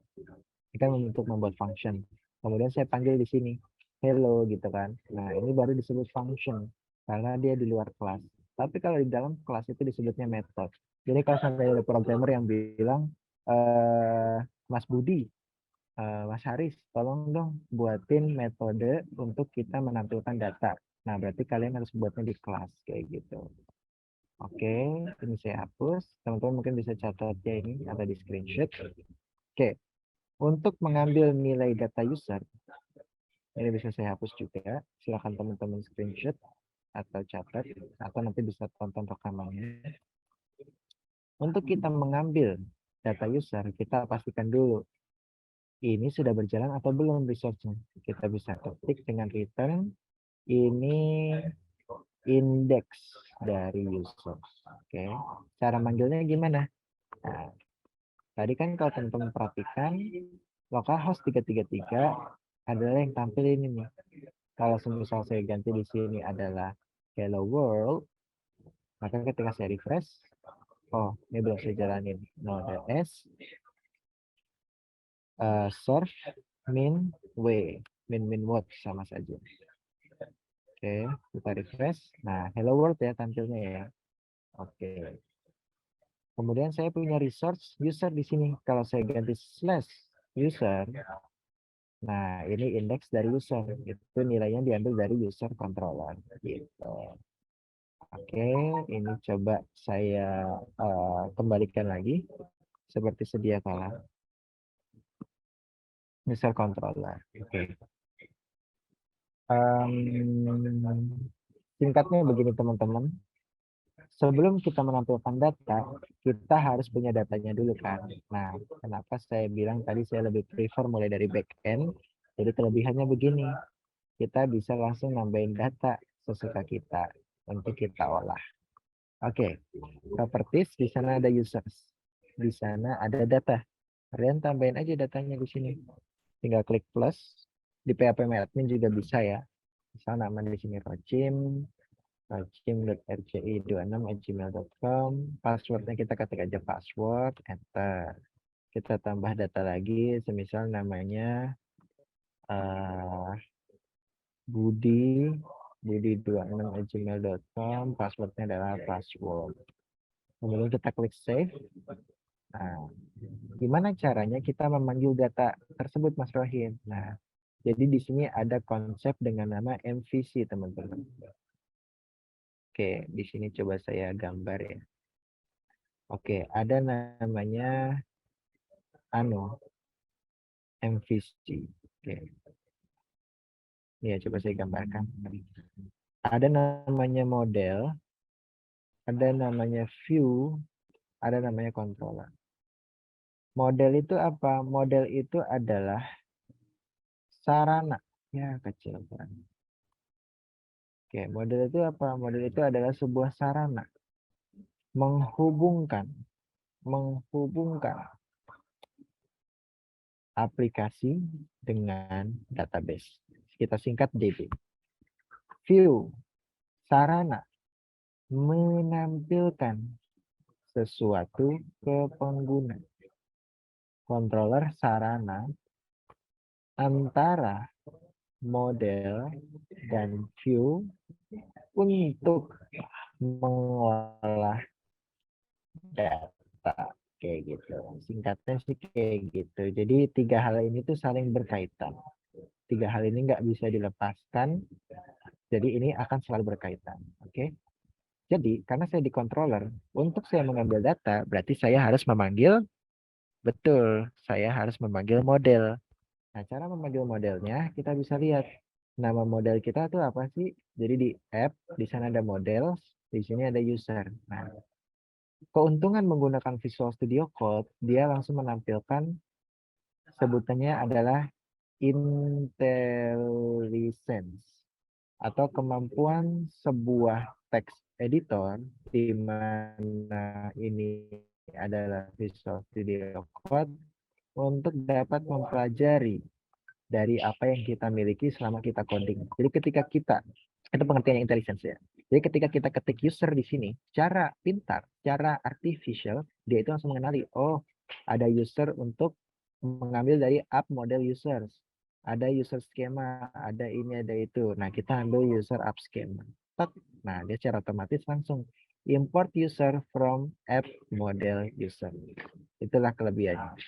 Ini kan untuk membuat function. Kemudian saya panggil di sini. Hello, gitu kan. Nah, ini baru disebut function. Karena dia di luar kelas. Tapi kalau di dalam kelas itu disebutnya method. Jadi kalau sampai ada programmer yang bilang, Mas Budi, Mas Haris, tolong dong buatin metode untuk kita menampilkan data. Nah, berarti kalian harus buatnya di kelas, kayak gitu. Oke, ini saya hapus. Teman-teman mungkin bisa catat ya ini, atau di screenshot. Oke, untuk mengambil nilai data user, ini bisa saya hapus juga. Silakan teman-teman screenshot atau catat, atau nanti bisa tonton rekamannya. Untuk kita mengambil data user, kita pastikan dulu ini sudah berjalan atau belum research-nya. Kita bisa ketik dengan return ini indeks dari user. Oke, cara manggilnya gimana? Nah, tadi kan kalau teman-teman perhatikan localhost 333 adalah yang tampil ini nih. Kalau semisal saya ganti di sini adalah hello world, maka ketika saya refresh, oh ini belum saya jalanin. Node.s serve min what sama saja. Oke, kita refresh. Nah, hello world ya tampilnya ya. Oke. Kemudian saya punya resource user di sini. Kalau saya ganti slash user, nah ini indeks dari user. Itu nilainya diambil dari user controller. Gitu. Oke, ini coba saya kembalikan lagi seperti sedia kala. User controller. Oke. Singkatnya begini teman-teman. Sebelum kita menampilkan data, kita harus punya datanya dulu kan. Nah, kenapa saya bilang tadi saya lebih prefer mulai dari back end. Jadi kelebihannya begini, kita bisa langsung nambahin data sesuka kita untuk kita olah. Oke, properties di sana ada users, di sana ada data. Kalian tambahin aja datanya di sini. Tinggal klik plus. Di PHP admin juga bisa ya. Misal nama di sini Rocim, rocim.rci26@gmail.com. Passwordnya kita ketik aja password, enter. Kita tambah data lagi, semisal namanya Budi26@gmail.com. Passwordnya adalah password. Kemudian kita klik save. Nah, gimana caranya kita memanggil data tersebut, Mas Rohim? Nah, jadi di sini ada konsep dengan nama MVC, teman-teman. Oke, di sini coba saya gambar ya. Oke, ada namanya MVC. Oke. Ya, coba saya gambarkan. Ada namanya model, ada namanya view, ada namanya controller. Model itu apa? Model itu adalah sarana. Ya, kecil kan. Oke, model itu apa? Model itu adalah sebuah sarana menghubungkan aplikasi dengan database. Kita singkat DB. View, sarana menampilkan sesuatu ke pengguna. Controller sarana antara model dan view untuk mengolah data kayak gitu. Singkatnya sih kayak gitu. Jadi tiga hal ini tuh saling berkaitan. Tiga hal ini nggak bisa dilepaskan. Jadi ini akan selalu berkaitan. Oke. Jadi karena saya di controller, untuk saya mengambil data, berarti saya harus memanggil, betul, saya harus memanggil model. Nah, cara memanggil modelnya kita bisa lihat. Nama model kita tuh apa sih? Jadi di app, di sana ada model, di sini ada user. Nah, keuntungan menggunakan Visual Studio Code, dia langsung menampilkan sebutannya adalah intelligence atau kemampuan sebuah text editor di mana ini adalah Visual Studio Code untuk dapat mempelajari dari apa yang kita miliki selama kita coding. Jadi ketika kita, itu pengertian intelligence ya. Jadi ketika kita ketik user di sini, cara pintar, cara artificial, dia itu langsung mengenali, oh ada user untuk mengambil dari app model users. Ada user schema, ada ini, ada itu. Nah, kita ambil user app schema. Nah, dia secara otomatis langsung import user from app model user. Itulah kelebihannya.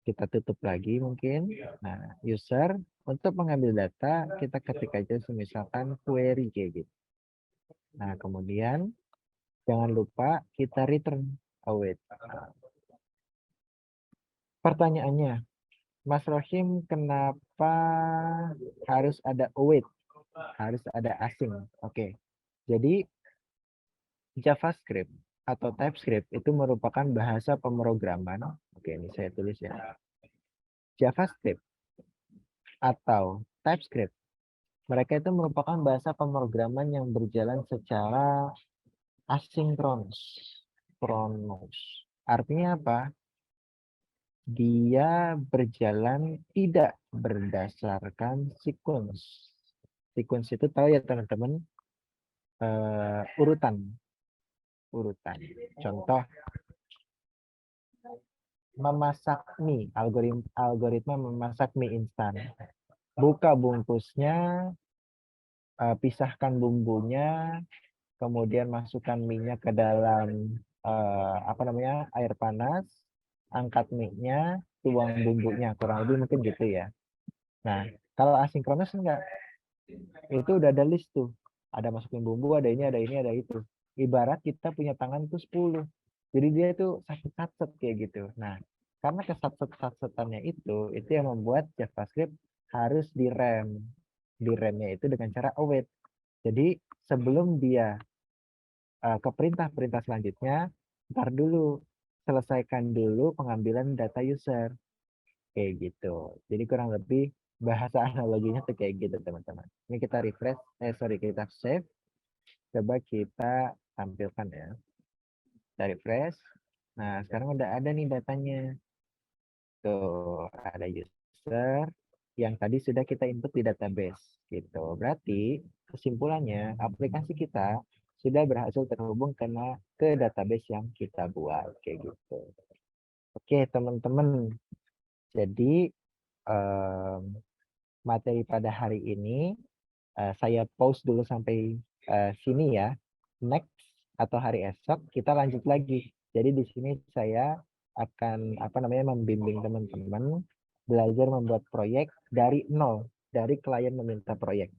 Kita tutup lagi mungkin. Nah, user untuk mengambil data kita ketik aja misalkan query kayak gitu. Nah, kemudian jangan lupa kita return await. Pertanyaannya, Mas Rohim, kenapa harus ada await? Harus ada asing. Oke. Jadi JavaScript atau TypeScript itu merupakan bahasa pemrograman. Oke, ini saya tulis ya. JavaScript atau TypeScript, mereka itu merupakan bahasa pemrograman yang berjalan secara asinkronus. Artinya apa? Dia berjalan tidak berdasarkan sequence. Sequence itu tahu ya teman-teman, urutan. Contoh, memasak mie, algoritma memasak mie instan. Buka bungkusnya, pisahkan bumbunya, kemudian masukkan minyak ke dalam air panas, angkat mie-nya, tuang bumbunya, kurang lebih mungkin gitu ya. Nah, kalau asinkronus enggak, itu udah ada list tuh, ada masukin bumbu, ada ini, ada itu. Ibarat kita punya tangan tuh 10, jadi dia itu satset kayak gitu. Nah, karena kesatsetannya itu yang membuat JavaScript harus direm. Diremnya itu dengan cara await. Jadi sebelum dia ke perintah-perintah selanjutnya, ntar dulu, selesaikan dulu pengambilan data user. Kayak gitu. Jadi kurang lebih bahasa analoginya tuh kayak gitu teman-teman. Ini kita refresh, kita save. Coba kita tampilkan ya. Kita refresh. Nah, sekarang udah ada nih datanya. Tuh, ada user yang tadi sudah kita input di database. Gitu. Berarti kesimpulannya aplikasi kita sudah berhasil terhubung ke database yang kita buat. Kayak gitu. Oke, teman-teman. Jadi materi pada hari ini saya pause dulu sampai sini ya. Next atau hari esok kita lanjut lagi. Jadi di sini saya akan membimbing teman-teman belajar membuat proyek dari nol, dari klien meminta proyek.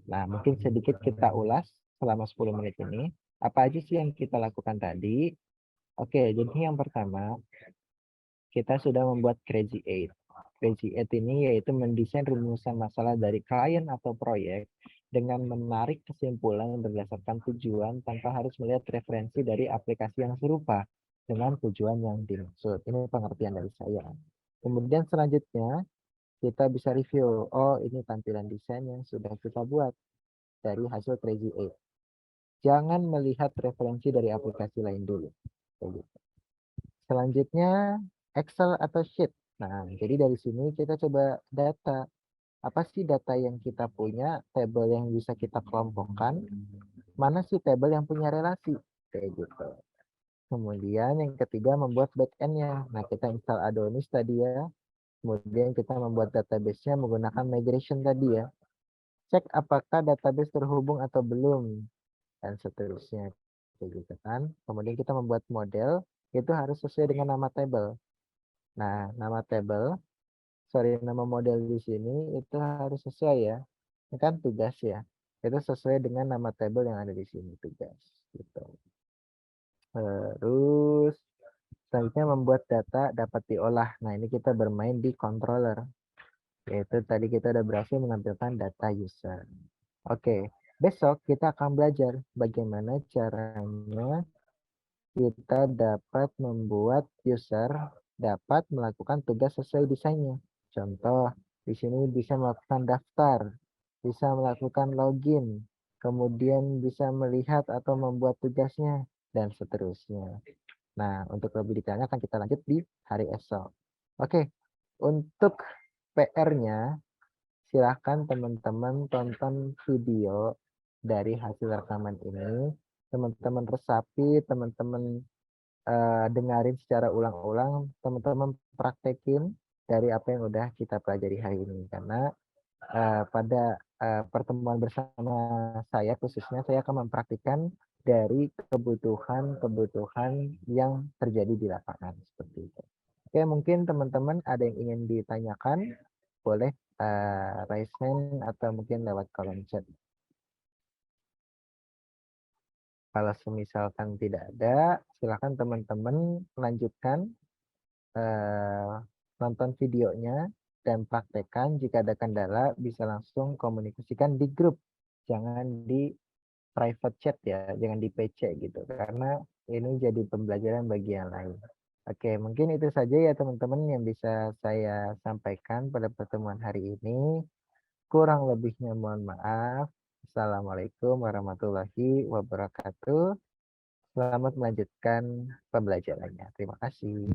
Nah, mungkin sedikit kita ulas selama 10 menit ini. Apa aja sih yang kita lakukan tadi? Oke, jadi yang pertama kita sudah membuat Crazy Eight. Crazy Eight ini yaitu mendesain rumusan masalah dari klien atau proyek dengan menarik kesimpulan berdasarkan tujuan tanpa harus melihat referensi dari aplikasi yang serupa dengan tujuan yang dimaksud. Ini pengertian dari saya. Kemudian selanjutnya kita bisa review. Oh, ini tampilan desain yang sudah kita buat dari hasil Crazy Eight. Jangan melihat referensi dari aplikasi lain dulu. Selanjutnya Excel atau Sheet. Nah, jadi dari sini kita coba data. Apa sih data yang kita punya, tabel yang bisa kita kelompokkan, mana sih tabel yang punya relasi, kayak gitu. Kemudian yang ketiga membuat back-end-nya. Nah, kita install Adonis tadi ya. Kemudian kita membuat database-nya menggunakan migration tadi ya. Cek apakah database terhubung atau belum. Dan seterusnya. Kayak gitu kan. Kemudian kita membuat model. Itu harus sesuai dengan nama table. Nah, nama model di sini itu harus sesuai ya. Ini kan tugas ya. Itu sesuai dengan nama table yang ada di sini, tugas. Gitu. Terus selanjutnya membuat data dapat diolah. Nah, ini kita bermain di controller. Yaitu tadi kita udah berhasil menampilkan data user. Oke, besok kita akan belajar bagaimana caranya kita dapat membuat user dapat melakukan tugas sesuai desainnya. Contoh, di sini bisa melakukan daftar, bisa melakukan login, kemudian bisa melihat atau membuat tugasnya, dan seterusnya. Nah, untuk lebih detailnya akan kita lanjut di hari esok. Oke, untuk PR-nya, silahkan teman-teman tonton video dari hasil rekaman ini. Teman-teman resapi, teman-teman dengarin secara ulang-ulang, teman-teman praktekin dari apa yang udah kita pelajari hari ini. Karena pada pertemuan bersama saya khususnya saya akan mempraktikkan dari kebutuhan-kebutuhan yang terjadi di lapangan seperti itu. Oke, mungkin teman-teman ada yang ingin ditanyakan, boleh raise hand atau mungkin lewat kolom chat. Kalau misalkan tidak ada, silakan teman-teman melanjutkan nonton videonya dan praktekkan. Jika ada kendala bisa langsung komunikasikan di grup, jangan di private chat ya, jangan di PC gitu, karena ini jadi pembelajaran bagi yang lain. Oke, mungkin itu saja ya teman-teman yang bisa saya sampaikan pada pertemuan hari ini. Kurang lebihnya mohon maaf. Assalamualaikum warahmatullahi wabarakatuh. Selamat melanjutkan pembelajarannya. Terima kasih.